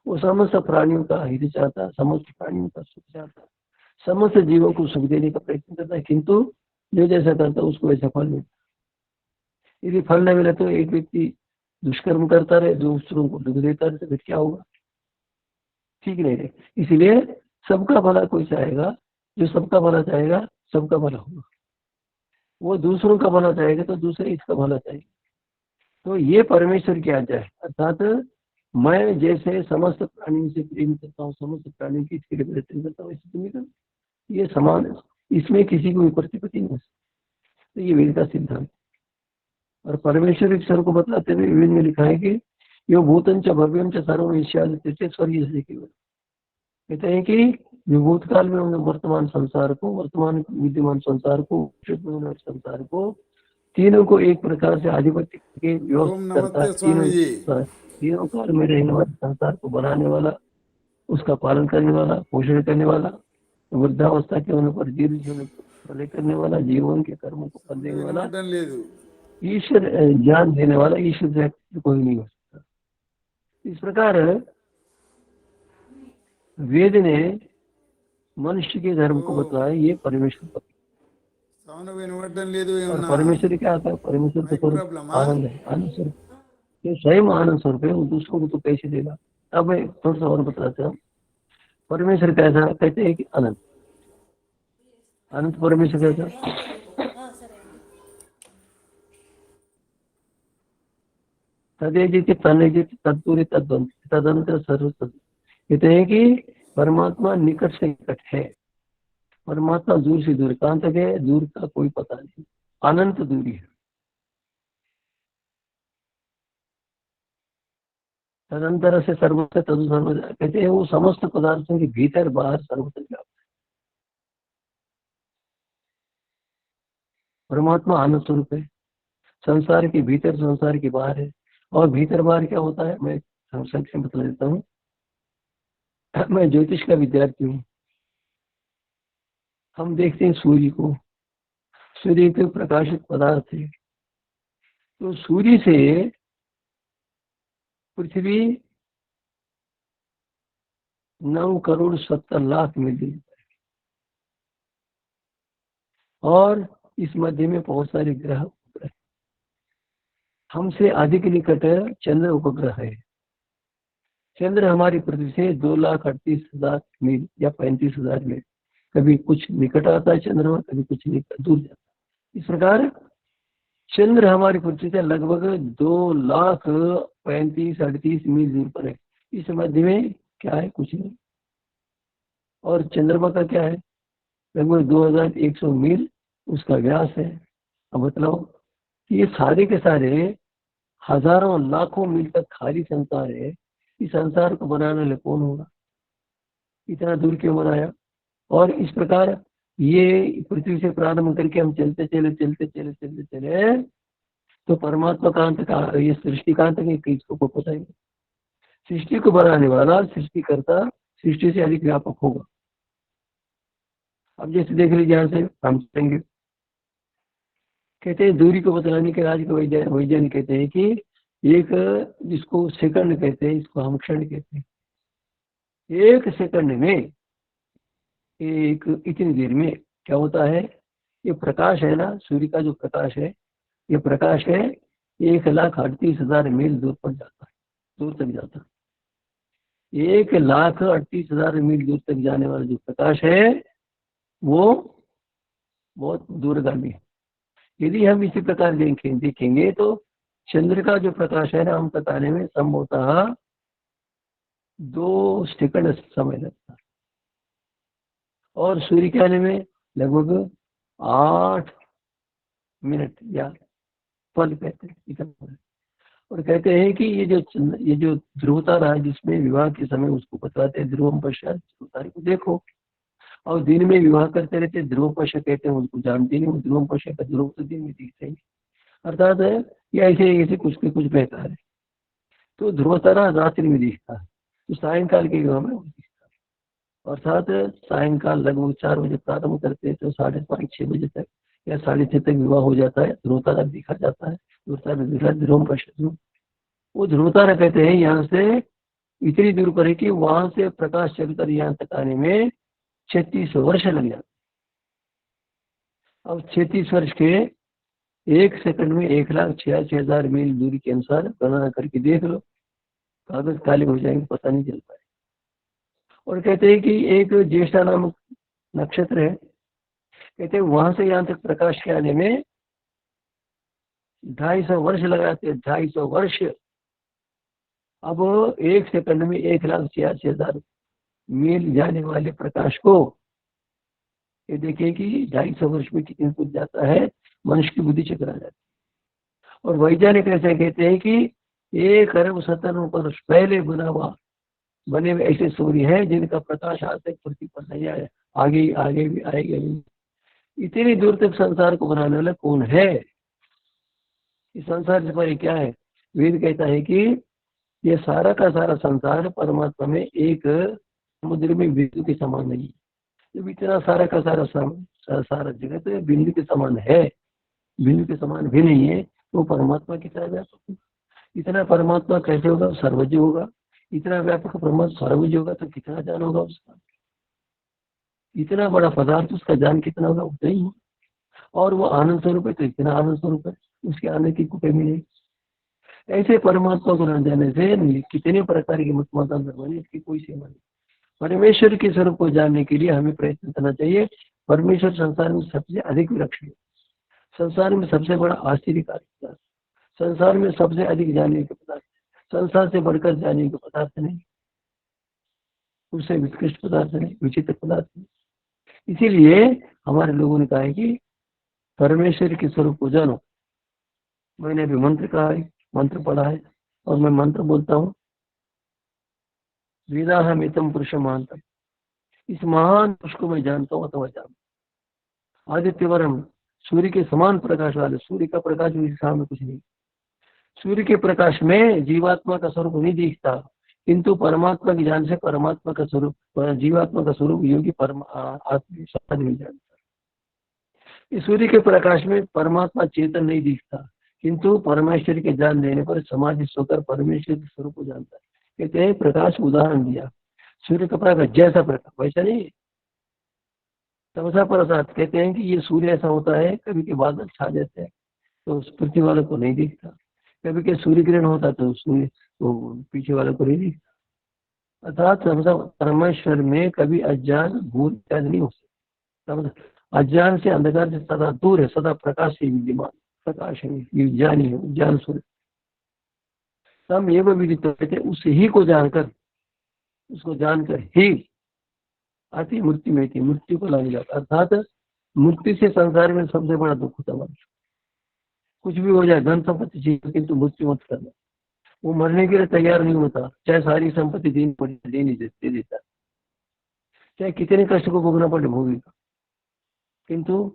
वो समस्त प्राणियों का हित चाहता है, समस्त प्राणियों का सुख चाहता है, समस्त जीवों को सुख देने का प्रयत्न करता है, किंतु जो जैसा करता है उसको वैसा फल मिलता है। यदि फल न मिले तो एक व्यक्ति दुष्कर्म करता रहे, दूसरों को दुख देता रहे, तो फिर क्या होगा? ठीक नहीं रहे। इसलिए सबका भला कोई चाहेगा, जो सबका भला चाहेगा सबका भला होगा। वो दूसरों का भला चाहेगा तो दूसरे इसका भला चाहेगा। तो ये परमेश्वर की आज्ञा है, अर्थात मैं जैसे समस्त प्राणियों से प्रेम करता हूँ, समस्त प्राणियों की इसके लिए प्रयत्न करता हूँ, ऐसे तुम्हें करो, ये समान है, इसमें किसी को प्रतिपत्ति नहीं हो सकती। तो ये वेद का सिद्धांत। और परमेश्वर ईश्वर को बतलाते हुए वेद में लिखा है कि यो भूतन च भव्यम च सर्वम ईश्वर स्वर्गीय से केवल। कहते हैं कि जो भूतकाल में उन्होंने वर्तमान संसार को, वर्तमान विद्यमान संसार को, संसार को, तीनों को एक प्रकार से आधिपत्य के व्यवस्थित करता है। तीनों काल में रहने वाले संसार को बनाने वाला, उसका पालन करने वाला, पोषण करने वाला, वृद्धावस्था के होने पर जीव होने पर करने वाला, जीवन के कर्मों को फल देने वाला, ईश्वर ज्ञान देने वाला, ईश्वर से कोई नहीं हो सकता। इस प्रकार वेद ने मनुष्य के धर्म को बताया, ये परमेश्वर का। और परमेश्वर क्या आता है? परमेश्वर तो स्वरूप आनंद है, आनंद स्वरूप, जो स्वयं आनंद स्वरूप है, वो दूसरों को तो कैसे देगा? अब मैं थोड़ा सा और बताते हैं। परमेश्वर कैसा? कहते हैं कि अनंत, अनंत परमेश्वर कैसा? तदेजित तनेजित तत्पूरी तद्वंत तदंतर सर्व। कहते हैं कि परमात्मा निकट से निकट है, परमात्मा दूर से दूर। कहां तक है? दूर का कोई पता नहीं, अनंत दूरी है। तदंतर से सर्वत्र तदु सर्व, कहते हैं वो समस्त पदार्थों के भीतर बाहर सर्वत्र व्याप्त है। परमात्मा आनंद स्वरूप है, संसार के भीतर, संसार के बाहर है। और भीतर बाहर क्या होता है, मैं संक्षेप में बता देता हूँ। मैं ज्योतिष का विद्यार्थी हूँ। हम देखते हैं सूर्य को, सूर्य एक प्रकाशित पदार्थ है। तो सूर्य से पृथ्वी 9,70,00,000 मील दूर है, और इस मध्य में बहुत सारे ग्रह उपग्रह। हमसे अधिक निकट चंद्र उपग्रह है। चंद्र हमारी पृथ्वी से 2,38,000 मील या 35,000 मील, कभी कुछ निकट आता है चंद्रमा, कभी कुछ निकट दूर जाता है। इस प्रकार चंद्र हमारी पृथ्वी से लगभग 2,35,38 मील दूर पर है। इस मध्य में क्या है? कुछ नहीं। और चंद्रमा का क्या है? लगभग 2,100 मील उसका व्यास है। अब बताओ कि ये सारे के सारे हजारों लाखों मील तक खाली संसार है। इस संसार को बनाने वाले कौन होगा? इतना दूर क्यों बनाया? और इस प्रकार ये पृथ्वी से प्रारंभ करके हम चलते चले तो परमात्मा कहां तक, ये सृष्टि कहां तक है, किसको पता है? सृष्टि को बनाने वाला, सृष्टिकर्ता सृष्टि से अधिक व्यापक होगा। अब जैसे देख लीजिए, यहाँ से हम चलेंगे, कहते हैं दूरी को बतलाने के आज के वैज्ञानिक कहते हैं कि एक, जिसको सेकंड कहते हैं, इसको हम क्षण कहते हैं। एक सेकंड में, एक इतनी देर में क्या होता है? ये प्रकाश है ना, सूर्य का जो प्रकाश है, ये प्रकाश है 1,38,000 मील दूर पर जाता है, दूर तक जाता है। 1,38,000 मील दूर तक जाने वाला जो प्रकाश है वो बहुत दूरगामी है। यदि हम इसी प्रकार देखेंगे तो चंद्र का जो प्रकाश है ना, हम बताने में संभवतः 2 सेकंड समय लगता है, और सूर्य के आने में लगभग 8 मिनट या पल कहते हैं, इतना। और कहते हैं कि ये जो ध्रुव तारा है, जिसमें विवाह के समय उसको बताते हैं ध्रुवम पश्चात, ध्रुव तारे को देखो। और दिन में विवाह करते रहते, ध्रुव पश्च कहते हैं, उनको जानते नहीं, ध्रुवम पश्च का ध्रुव तो दिन में दिखते हैं। अर्थात ये ऐसे कुछ के कुछ बहता है। तो ध्रुव तारा रात्रि में दिखता है, तो सायंकाल के युवा में वो दिखता है। अर्थात सायंकाल लगभग 4 बजे प्रारंभ करते हैं तो 5:30-6 बजे तक या 6:30 तक विवाह हो जाता है, ध्रुव तारा दिखा जाता है। ध्रुव तारा दिखा ध्रुव पश्चिम, वो ध्रुव तारा कहते हैं यहाँ से इतनी दूर पर है कि वहां से प्रकाश चलकर यहाँ तक आने में 36 वर्ष लग जाते। अब 36 वर्ष के 1 सेकंड में 1,86,000 मील दूरी के अनुसार गणना करके देख लो, कागज काले हो जाएंगे, पता नहीं चल पाए। और कहते हैं कि एक ज्येष्ठा नामक नक्षत्र है, कहते हैं वहां से यहाँ तक प्रकाश के आने में 250 वर्ष लगाते हैं, 250 वर्ष। अब 1 सेकंड में 1,86,000 मील जाने वाले प्रकाश को ये देखिए कि 250 वर्ष में कितनी कुछ जाता है, मनुष्य की बुद्धि चकरा जाती है। और वैज्ञानिक ऐसे कहते हैं कि 1 अरब 17 वर्ष पहले बने हुए ऐसे सूर्य हैं जिनका प्रकाश आज तक पृथ्वी पर नहीं आया, आगे आगे भी आएगा भी। इतनी दूर तक संसार को बनाने वाला कौन है? इस संसार से परे क्या है? वेद कहता है कि ये सारा का सारा संसार परमात्मा में एक समुद्र में बिंदु के समान नहीं है। जब इतना सारा का सारा जगत बिंदु के समान है, बिंदु के समान भी नहीं है, तो परमात्मा कितना व्यापक होगा? इतना परमात्मा कैसे होगा? सर्वज्ञ होगा। इतना व्यापक परमात्मा सर्वज्ञ होगा तो कितना ज्ञान होगा उसका? इतना बड़ा पदार्थ, उसका ज्ञान कितना होगा? उतना ही होगा। और वो आनंद स्वरूप है तो इतना आनंद स्वरूप है, उसके आनंद की कोई कमी नहीं। ऐसे परमात्मा को न जाने से कितने प्रकार की मतमतांतर बने, इसकी कोई सीमा नहीं। परमेश्वर के स्वरूप को जानने के लिए हमें प्रयत्न करना चाहिए। परमेश्वर संसार में सबसे अधिक विलक्षण, संसार में सबसे बड़ा आश्चर्यकारी, संसार में सबसे अधिक जानने के पदार्थ, संसार से बढ़कर जानने के पदार्थ नहीं, उससे उत्कृष्ट पदार्थ नहीं, विचित्र पदार्थ नहीं। इसीलिए हमारे लोगों ने कहा है कि परमेश्वर के स्वरूप को जानो। मैंने अभी मंत्र कहा है, मंत्र पढ़ा है, और मैं मंत्र बोलता हूँ, वेदाहमितम पुरुषम महानतम। इस महान पुरुष को मैं जानता हूँ अथवा जानता। आदित्यवरम, सूर्य के समान प्रकाश वाले, सूर्य का प्रकाश मेरे सामने कुछ नहीं। सूर्य के प्रकाश में जीवात्मा का स्वरूप नहीं दिखता, किंतु परमात्मा की ज्ञान से परमात्मा का स्वरूप, जीवात्मा का स्वरूप योगी आत्मा समझ में जानता। इस सूर्य के प्रकाश में परमात्मा चेतन नहीं दिखता, किंतु परमेश्वर के ज्ञान देने पर समाधि होकर परमेश्वर के स्वरूप को जानता है। कहते हैं प्रकाश उदाहरण दिया, सूर्य का प्रकाश जैसा प्रकाश वैसा नहीं, तमसा प्रसाद। कहते हैं कि ये सूर्य ऐसा होता है, कभी के बादल छा जाते हैं तो पृथ्वी वालों को नहीं दिखता, कभी के सूर्य किरण होता तो सूर्य तो पीछे वालों को नहीं दिखता। अर्थात तमसा परमेश्वर में कभी अज्ञान भूल इत्यादि नहीं हो सकता। अज्ञान से, अंधकार से सदा दूर है, सदा प्रकाश से विद्यमान, प्रकाश है, ये ज्ञान ही है, ज्ञान सूर्य। तम एवं विदित कहते, उसे ही को जानकर, उसको जानकर ही अति मृत्यु में थी, मृत्यु को लाने जाता। अर्थात मृत्यु से संसार में सबसे बड़ा दुख होता है। कुछ भी हो जाए, धन संपत्ति चाहिए, किंतु मृत्यु मत करना। वो मरने के लिए तैयार नहीं होता, चाहे सारी संपत्ति देनी पड़े दे नहीं दे देता, चाहे कितने कष्ट को भोगना पड़े भोगेगा, किंतु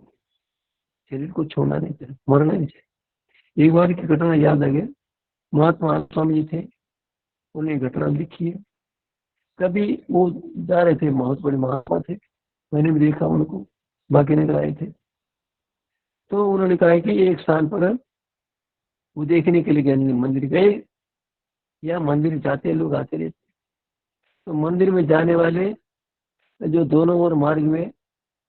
शरीर को छोड़ना नहीं चाहिए, मरना नहीं चाहिए। एक बार की घटना याद आ गया, महात्मा स्वामी जी थे, उन्हें घटना लिखी है। कभी वो जा रहे थे, बहुत बड़े महात्मा थे, मैंने भी देखा उनको, बाकी नगर आए थे। तो उन्होंने कहा कि एक स्थान पर वो देखने के लिए गए, मंदिर गए, या मंदिर जाते लोग आते रहते, तो मंदिर में जाने वाले जो दोनों ओर मार्ग में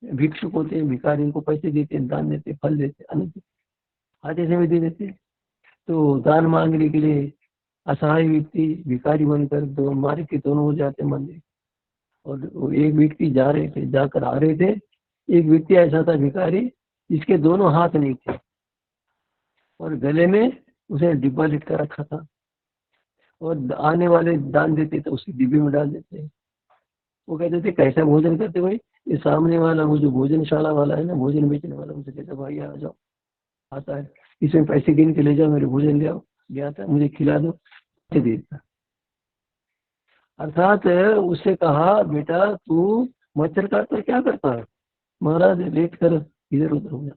भिक्षुक होते हैं, भिखारी, को पैसे देते हैं, दान देते, फल देते, अन्न देते, आते समय दे देते। तो दान मांगने के लिए असहाय व्यक्ति भिखारी बनकर दो मार्ग के दोनों हो जाते मंदिर, और एक व्यक्ति जा रहे थे, जाकर आ रहे थे। एक व्यक्ति ऐसा था भिखारी जिसके दोनों हाथ नहीं थे, और गले में उसे डिब्बा लिटका रखा था, और आने वाले दान देते तो उसी डिब्बे में डाल देते। वो कहते थे कैसा भोजन करते भाई? ये सामने वाला वो जो भोजनशाला वाला है ना, भोजन बेचने वाला, उनसे कहते भाई आ जाओ, आता है, इसमें पैसे गिन के ले जाओ, मेरे भोजन ले आओ, गया था, मुझे खिला दो, देता। अर्थात उससे कहा, बेटा तू मच्छर काट कर क्या करता है? महाराज लेट कर इधर उधर हो जाता।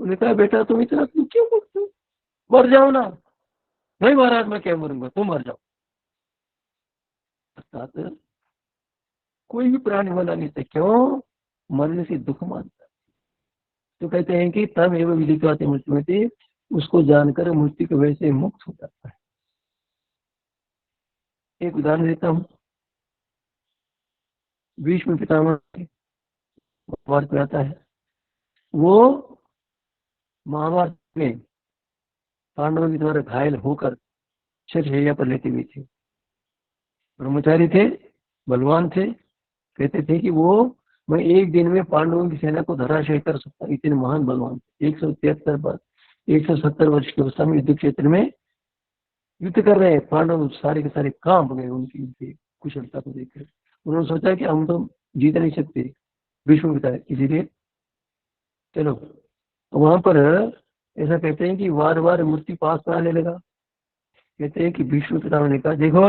उन्होंने कहा बेटा तुम इतना तुम क्यों करते हो, मर जाओ ना। नहीं महाराज मैं क्या मरूंगा, तुम मर जाओ। अर्थात कोई भी प्राणी मरना नहीं चाहिए, क्यों? मरने से दुख मानता है। तो कहते हैं कि तब एवं विदित्वाते मृत्युमते, उसको जानकर मृत्यु के वजह से मुक्त हो जाता है। एक उदाहरण देता हूँ, भीष्म पितामह महाभारत में आता है, वो महाभारत में पांडवों के द्वारा घायल होकर शरशैया पर लेटे हुए थे। ब्रह्मचारी थे, बलवान थे, कहते थे कि वो मैं एक दिन में पांडवों की सेना को धराशायी कर सकता, इतने महान बलवान थे। 170 वर्ष की अवस्था में युद्ध क्षेत्र में युद्ध कर रहे हैं, पांडव सारे के सारे कांप गए उनकी कुशलता को देखकर। उन्होंने सोचा कि हम तो जीत नहीं सकते, भीष्म पिता, इसीलिए चलो। तो वहां पर ऐसा कहते हैं कि बार बार मृत्यु पास में आने लगा। कहते हैं कि भीष्म पिता ने कहा, देखो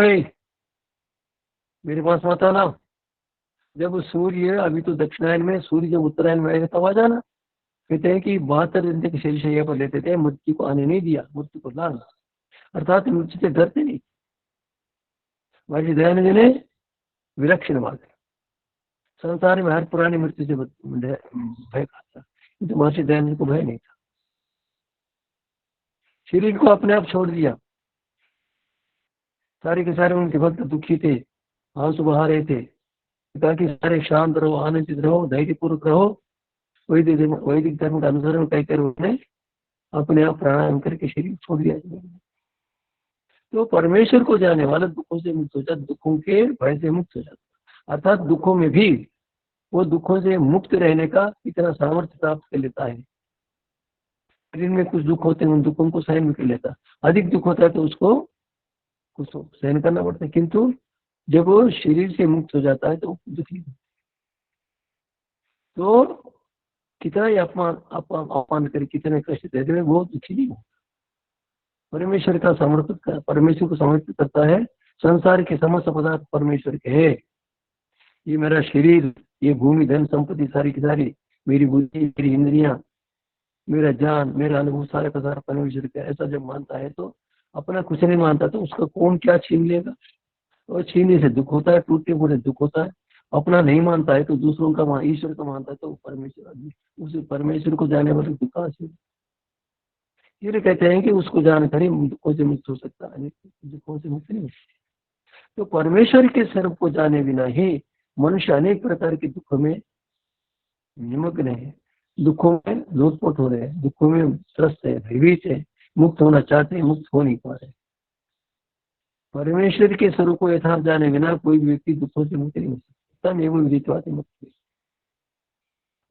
मेरे पास मत आना, जब सूर्य अभी तो दक्षिणायन में, सूर्य जब उत्तरायण में आएगा तब आ जाना। कहते हैं कि 72 दिन तक शैया पर लेते थे, मृत्यु को आने नहीं दिया, मृत्यु को लाना, अर्थात मृत्यु से डरते नहीं। महर्षि दयानंद जी ने विलक्षण बात है, संसार में हर पुरानी मृत्यु से भय खाता, किंतु महर्षि दयानंद को भय नहीं था। शरीर को अपने आप छोड़ दिया, सारे के सारे उनके भक्त दुखी थे, आंसू बहा रहे थे, ताकि सारे शांत रहो, आनंदित रहो, धैर्यपूर्वक रहो। वैदिक धर्म का अनुसरण कहकर उन्होंने अपने आप प्राणायाम करके शरीर छोड़ दिया। तो परमेश्वर को जाने वाला दुखों से मुक्त हो जाता, दुखों के भय से मुक्त हो जाता, अर्थात दुखों में भी वो दुखों से मुक्त रहने का इतना सामर्थ्य प्राप्त कर लेता है। शरीर में कुछ दुख होते हैं, उन दुखों को सहन भी कर लेता, अधिक दुख होता है तो उसको कुछ सहन करना पड़ता है, किंतु जब वो शरीर से मुक्त हो जाता है तो दुखी। तो कितना ही अपमान कर, कितने कष्ट देते हुए वो दुखी नहीं होता। परमेश्वर का समर्पित, परमेश्वर को समर्पित करता है। संसार के समस्त पदार्थ परमेश्वर के है। ये मेरा शरीर, ये भूमि, धन संपत्ति सारी की सारी, मेरी बुद्धि, मेरी इंद्रियां, मेरा ज्ञान, मेरा अनुभव सारा का सारा परमेश्वर का। ऐसा जब मानता है तो अपना कुछ नहीं मानता, तो उसका कौन क्या छीन लेगा। और छीनने से दुख होता है, टूटने पूरे दुख होता है। अपना नहीं मानता है तो दूसरों का ईश्वर का मानता है तो परमेश्वर, उसे परमेश्वर को जाने वाले दुख कहाँ से। ये कहते हैं कि उसको जानकर ही दुखों से मुक्त हो सकता है, दुखों से मुक्त नहीं हो सकता। तो परमेश्वर के स्वरूप को जाने बिना ही मनुष्य अनेक प्रकार के दुखों में निमग्न है, दुखों में लोटपोट हो रहे हैं, दुखों में त्रस्त है, भयभीत है, मुक्त होना चाहते हैं, मुक्त हो नहीं पा रहे। परमेश्वर के स्वरूप को यथार्थ जाने बिना कोई व्यक्ति दुखों से मुक्त नहीं हो सकता। तब एवं विदित्वाते मुक्त।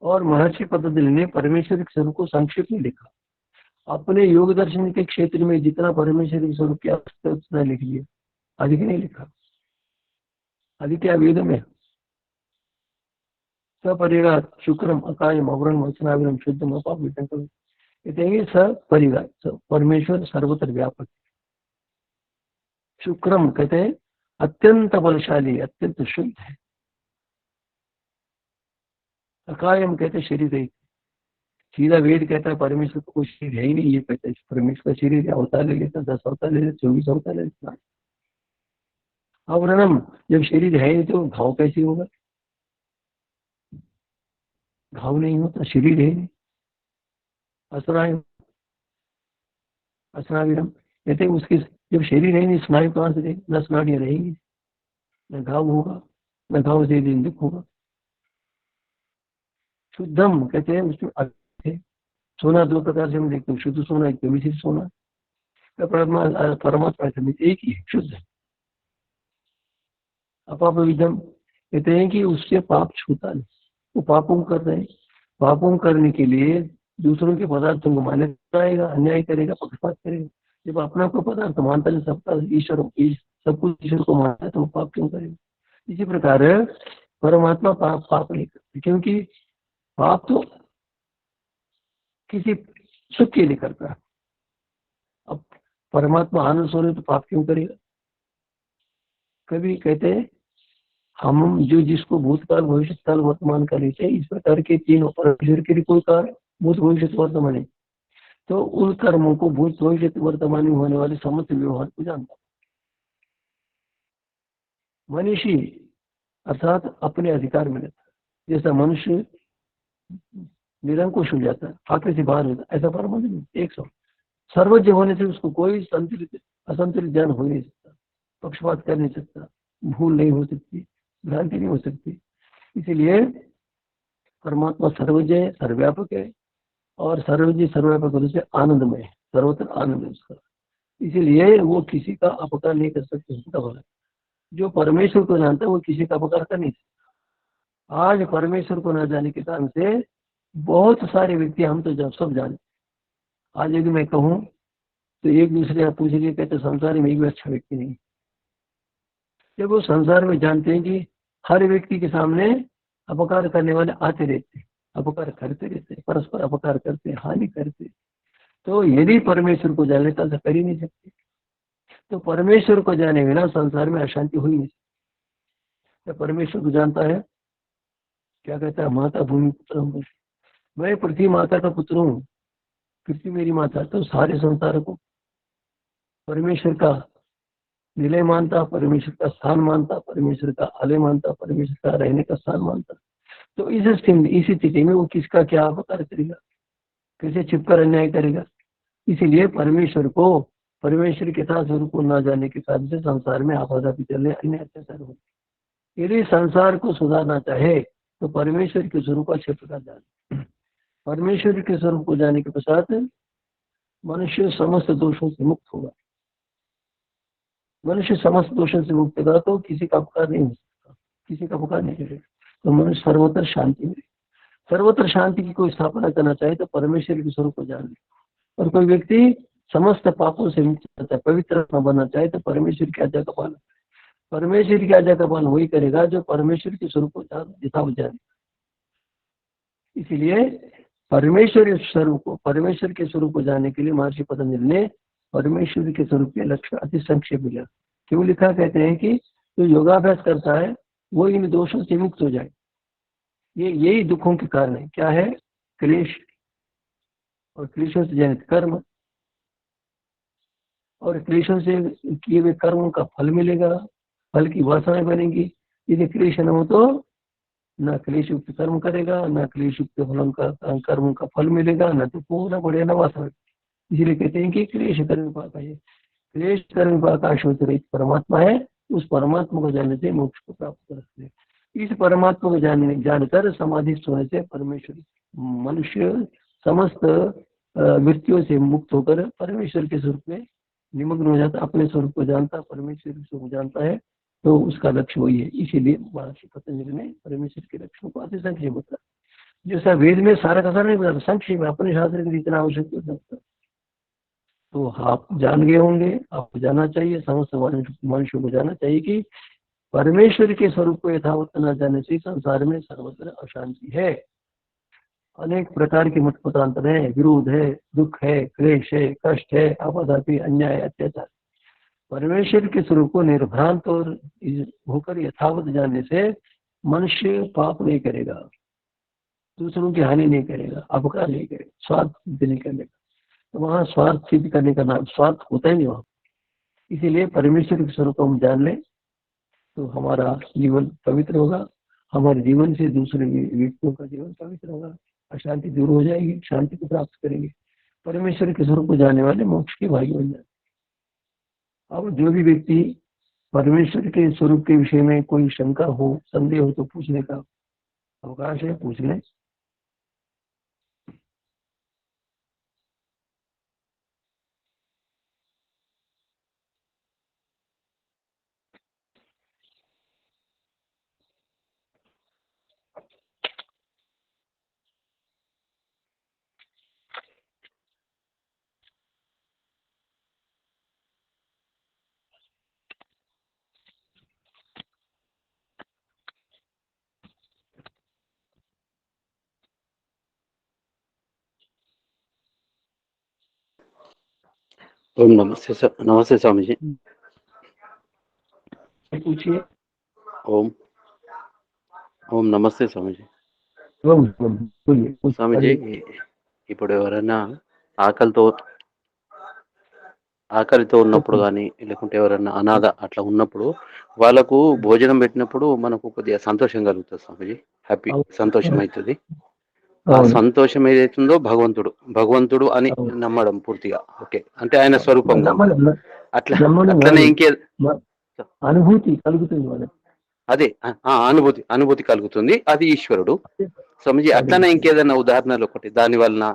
और महर्षि पतंजलि ने परमेश्वर के स्वरूप को संक्षेप में लिखा। अपने योग दर्शन के क्षेत्र में जितना परमेश्वर के स्वरूप की आवश्यकता उतना लिख लिया, अधिक नहीं लिखा। अधिक क्या वेद में सपरिगा शुक्रम अकायम अवरण वचनाविरम शुद्धम अपाप विटंकम, कहते हैं सपरिगा, परमेश्वर सर्वत्र व्यापक। शुक्रम कहते हैं अत्यंत बलशाली, अत्यंत शुद्ध है। अकायम कहते शरीर है, सीधा वेद कहता है परमेश्वर को कोई शरीर है ही नहीं। ये कहते हैं परमेश्वर का शरीर अवतार ले लेता, 10 अवतार ले लेता, 24 अवतार ले लेता। आवरणम, जब शरीर है नहीं तो घाव कैसे होगा, घाव नहीं होता, शरीर है नहीं। असनाविरम कहते हैं उसके जब शरीर है नहीं, स्नायु कहाँ से रहेगी, न स्नायुयां रहेंगी, न घाव होगा, न घाव से दिन दुख होगा। शुद्धम कहते हैं उसमें है। सोना दो प्रकार से हम देखते हैं, शुद्ध सोना, एक मिश्रित सोना। परमात्मा एक ही है, शुद्ध है। अपाप विदम कहते हैं कि उससे पाप छूता नहीं, वो पापों कर रहे हैं। पापों करने के लिए दूसरों के पदार्थों को मान्य कराएगा, अन्याय करेगा, पक्षपात करेगा। जब अपना को पदार्थ मानता है, सबका ईश्वर, सब कुछ ईश्वर को मानता है, तो वो पाप क्यों करेगा। इसी प्रकार परमात्मा पाप नहीं करते, क्योंकि पाप तो किसी सुख के लिए करता है। अब परमात्मा आनंद स्वरूप तो पाप क्यों करेगा। कभी कहते हैं हम जो जिसको भूतकाल भविष्य काल वर्तमान काल चाहिए, इस प्रकार के तीनों परमेश्वर के लिए कोई कार्य भूत भविष्य वर्तमान है। तो उन कर्मों को भूत भविष्य वर्तमान में होने वाले समस्त व्यवहार को जानता। मनीषी अर्थात अपने अधिकार में रहता है। जैसा मनुष्य निरंकुश हो जाता है, आंखें से बाहर होता है, ऐसा परमात्मा नहीं। एक सौ सर्वज्ञ होने से उसको कोई संतुलित असंतुलित ज्ञान हो ही नहीं सकता, पक्षपात कर नहीं सकता, भूल नहीं हो सकती, भ्रांति नहीं हो सकती। इसीलिए परमात्मा सर्वज्ञ है, सर्वव्यापक है, और सर्वज्ञ सर्वव्यापक होने से आनंदमय है, सर्वत्र आनंद है उसका। इसीलिए वो किसी का अपकार नहीं कर सकते। उसका भला जो परमेश्वर को जानता है वो किसी का अपकार कर नहीं सकता। आज परमेश्वर को न जाने के कारण से बहुत सारे व्यक्ति, हम तो जब सब जाने, आज यदि मैं कहूँ तो एक दूसरे आप पूछेंगे, कहते संसार में एक भी अच्छा व्यक्ति नहीं। जब वो संसार में जानते हैं कि हर व्यक्ति के सामने अपकार करने वाले आते रहते, अपकार करते रहते, परस्पर अपकार करते, हानि करते, तो यदि परमेश्वर को जाने तो ऐसा कर ही नहीं सकते। तो परमेश्वर को जाने बिना संसार में अशांति हुई नहीं सकती। परमेश्वर को जानता है, क्या कहता है, माता भूमि पुत्र हूँ, मैं पृथ्वी माता का पुत्र हूँ, पृथ्वी मेरी माता। तो सारे संसार को परमेश्वर का निलय मानता, परमेश्वर का स्थान मानता, परमेश्वर का आलय मानता, परमेश्वर का रहने का स्थान मानता। तो इस स्थिति में वो किसका क्या अपकार करेगा, कैसे छिपकर अन्याय करेगा। इसीलिए परमेश्वर को, परमेश्वर के साथ स्वरूप को न जाने के कारण से संसार में आपाधापी चले, अन्य अत्याचार हो। यदि संसार को सुधारना चाहे तो परमेश्वर के स्वरूप को अच्छे प्रकार जाने। परमेश्वर के स्वरूप को जाने के पश्चात मनुष्य समस्त दोषों से मुक्त होगा। मनुष्य समस्त दोषों से मुक्त होगा तो किसी का अपकार नहीं हो सकता, किसी का अपकार नहीं करेगा, तो मनुष्य सर्वत्र शांति में। सर्वत्र शांति की कोई स्थापना करना चाहे तो परमेश्वर के स्वरूप को जान ले। और कोई व्यक्ति समस्त पापों से मुक्त होता है, पवित्र न बनना चाहे तो परमेश्वर की आज्ञा का पालन। परमेश्वर की आज्ञा का पालन वही करेगा जो परमेश्वर के स्वरूप को यथावत जाने। इसीलिए परमेश्वर स्वरूप को, परमेश्वर के स्वरूप को जानने के लिए महर्षि पतंजलि ने परमेश्वर के स्वरूप के लक्ष्य अति संक्षेप में लिखा। क्यों लिखा? कहते हैं कि जो योगाभ्यास करता है वो इन दोषों से मुक्त हो जाए। ये यही दुखों के कारण है। क्या है? क्लेश, और क्लेशों से जनित कर्म, और क्लेशों से किए हुए कर्मों का फल मिलेगा, फल की वासनाएं बनेंगी। यदि क्लेश न हो तो न क्लेश युक्त कर्म करेगा, न क्लेश युक्त फलों का कर्मों का फल मिलेगा, न तो पूरा बढ़े न वासना। इसलिए कहते हैं कि क्लेश कर्म विपाक है, क्लेश कर्म विपाक आश्रित रहित परमात्मा है। उस परमात्मा को जानने से मोक्ष को प्राप्त कर सकते हैं। इस परमात्मा को जानकर समाधि होने से परमेश्वर, मनुष्य समस्त वृत्तियों से मुक्त होकर परमेश्वर के स्वरूप में निमग्न हो जाता, अपने स्वरूप को जानता, परमेश्वर के स्वरूप को जानता है, तो उसका लक्ष्य वही है। इसीलिए महर्षि पतंजलि ने परमेश्वर के लक्ष्यों को अति संक्षेप बताया। जैसा वेद में सारा का सारा नहीं बताता, संक्षेप अपने शास्त्र के लिए इतना आवश्यक होता। तो आप जान गए होंगे, आपको जाना चाहिए, समस्त मनुष्य को जाना चाहिए कि परमेश्वर के स्वरूप को यथावत न जाने से संसार में सर्वत्र अशांति है, अनेक प्रकार के मतपतांतर है, विरोध है, दुख है, क्लेश है, कष्ट है, आपाधापी, अन्याय, अत्याचार। परमेश्वर के स्वरूप को निर्भ्रांत और होकर यथावत जानने से मनुष्य पाप नहीं करेगा, दूसरों की हानि नहीं करेगा, अपकार नहीं करेगा, स्वार्थ सिद्ध नहीं करेगा। तो वहाँ स्वार्थ सिद्ध करने का नाम, स्वार्थ होता ही नहीं वहाँ। इसीलिए परमेश्वर के स्वरूप को हम जान लें तो हमारा जीवन पवित्र होगा, हमारे जीवन से दूसरे व्यक्तियों का जीवन पवित्र होगा, अशांति दूर हो जाएगी, शांति को प्राप्त करेंगे। परमेश्वर के स्वरूप को जानने वाले मोक्ष के भागी बन जाए। अब जो भी व्यक्ति परमेश्वर के स्वरूप के विषय में कोई शंका हो, संदेह हो, तो पूछने का अवकाश है, पूछ लें। ओम नमस्ते स्वामी जी। पूछिए। ओम ओम नमस्ते स्वामी जी। बोलिए। స్వామీజీ ఇప్పుడు ఎవరైనా ఆకలితో ఆకలితో ఉన్నప్పుడు కానీ లేకుంటే ఎవరైనా అనాథ అట్లా ఉన్నప్పుడు వాళ్ళకు భోజనం పెట్టినప్పుడు మనకు కొద్దిగా సంతోషం కలుగుతుంది స్వామిజీ. హ్యాపీ, సంతోషం అవుతుంది. ఆ సంతోషం ఏదైతుందో భగవంతుడు అని నమ్మడం పూర్తిగా. ఓకే, అంటే ఆయన స్వరూపంగా అట్లా అట్లనే అనుభూతి కలుగుతుంది వాళ్ళకి. అదే అనుభూతి కలుగుతుంది, అది ఈశ్వరుడు. స్వామిజీ అట్లనే ఇంకేదైనా ఉదాహరణలు ఒకటి దాని వలన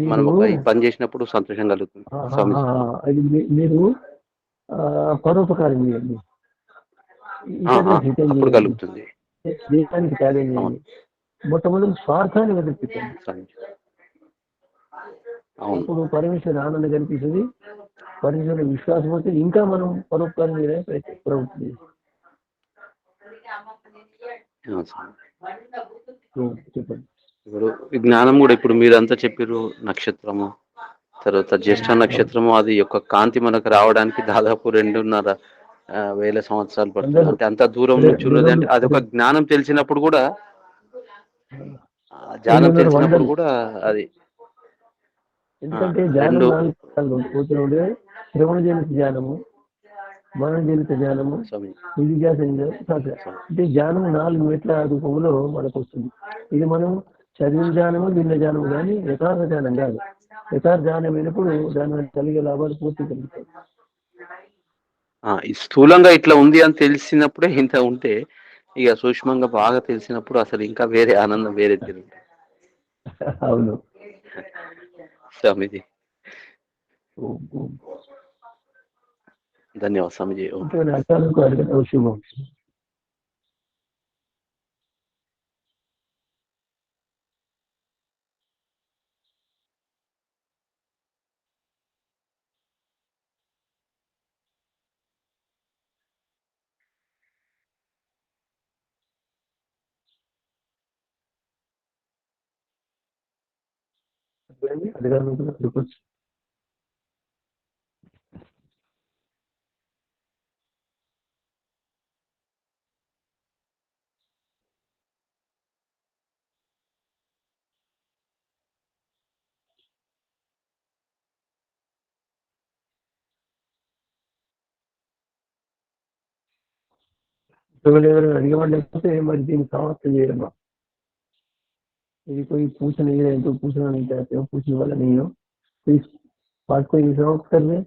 మనం ఒక పని చేసినప్పుడు సంతోషం కలుగుతుంది స్వామిజీ. మీరు పరోపకారం చేయండి, అప్పుడు కలుగుతుంది. దేశానికి త్యాగం చేయండి. మొట్టమొదటి స్వార్థాన్ని వదిలిపెట్టండి. అప్పుడు పరమేశ్వర ఆనందం కనిపిస్తుంది. పరమేశ్వర విశ్వాసం వస్తే ఇంకా మనం పరోపకారం చేయడానికి ప్రవృత్తి చేస్తాం. చెప్పండి. ఇప్పుడు జ్ఞానం కూడా ఇప్పుడు మీరంతా చెప్పారు. నక్షత్రము తర్వాత జ్యేష్ఠ నక్షత్రము అది యొక్క కాంతి మనకు రావడానికి దాదాపు 2,500,000 సంవత్సరాలు పడుతుంది. అంటే అంత దూరం నుంచి ఉన్నది. అంటే అదొక జ్ఞానం తెలిసినప్పుడు కూడా అది ఎందుకంటే శ్రవణ జనిత జ్ఞానము, మన జనిత జ్ఞానము, అంటే జ్ఞానము 4 మెట్ల రూపంలో మనకు వస్తుంది. ఇది మనం చదివిన జ్ఞానము, విన్న జ్ఞానము కానీ యథార్థ జ్ఞానం కాదు. యథార్థ జ్ఞానం అయినప్పుడు దాని కలిగే లాభాలు పూర్తి కలుగుతాయి. స్థూలంగా ఇట్లా ఉంది అని తెలిసినప్పుడే ఇంత ఉంటే, ఇక సూక్ష్మంగా బాగా తెలిసినప్పుడు అసలు ఇంకా వేరే ఆనందం వేరే తిరుగుతుంది. అవును స్వామిజీ, ధన్యవాదాలు స్వామిజీ. శుభం. అడగాలి. ఎవరైనా అడిగేవాళ్ళు లేకపోతే మరి దీన్ని సమాప్తం చేయడమా? ఇది कोई पूछ नहीं रहे तो पूछना नहीं चाहते हो, पूछने वाला नहीं हो, तो इस बात को समाप्त कर दें.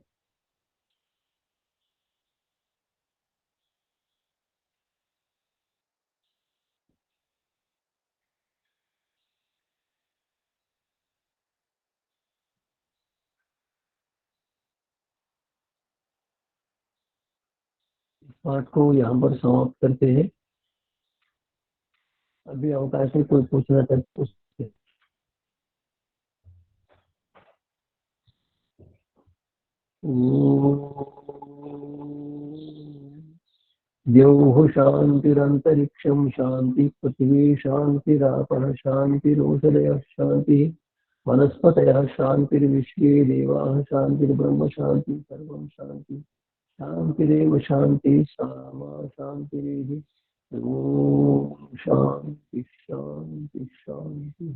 इस बात को यहाँ पर समाप्त करते हैं. अभी अवकाश है, कोई पूछना चाहते पूछते. द्यौः शान्तिरन्तरिक्षं शान्ति, पृथिवी शान्तिरापः शान्तिरोषधयः शान्तिः, वनस्पतयः शान्तिर्विश्वे देवाः शान्तिर्ब्रह्म शान्ति, सर्वं शान्ति. शान्तिरेव शान्ति, सामा शान्तिरेधि. ओम शांति शांति शांति.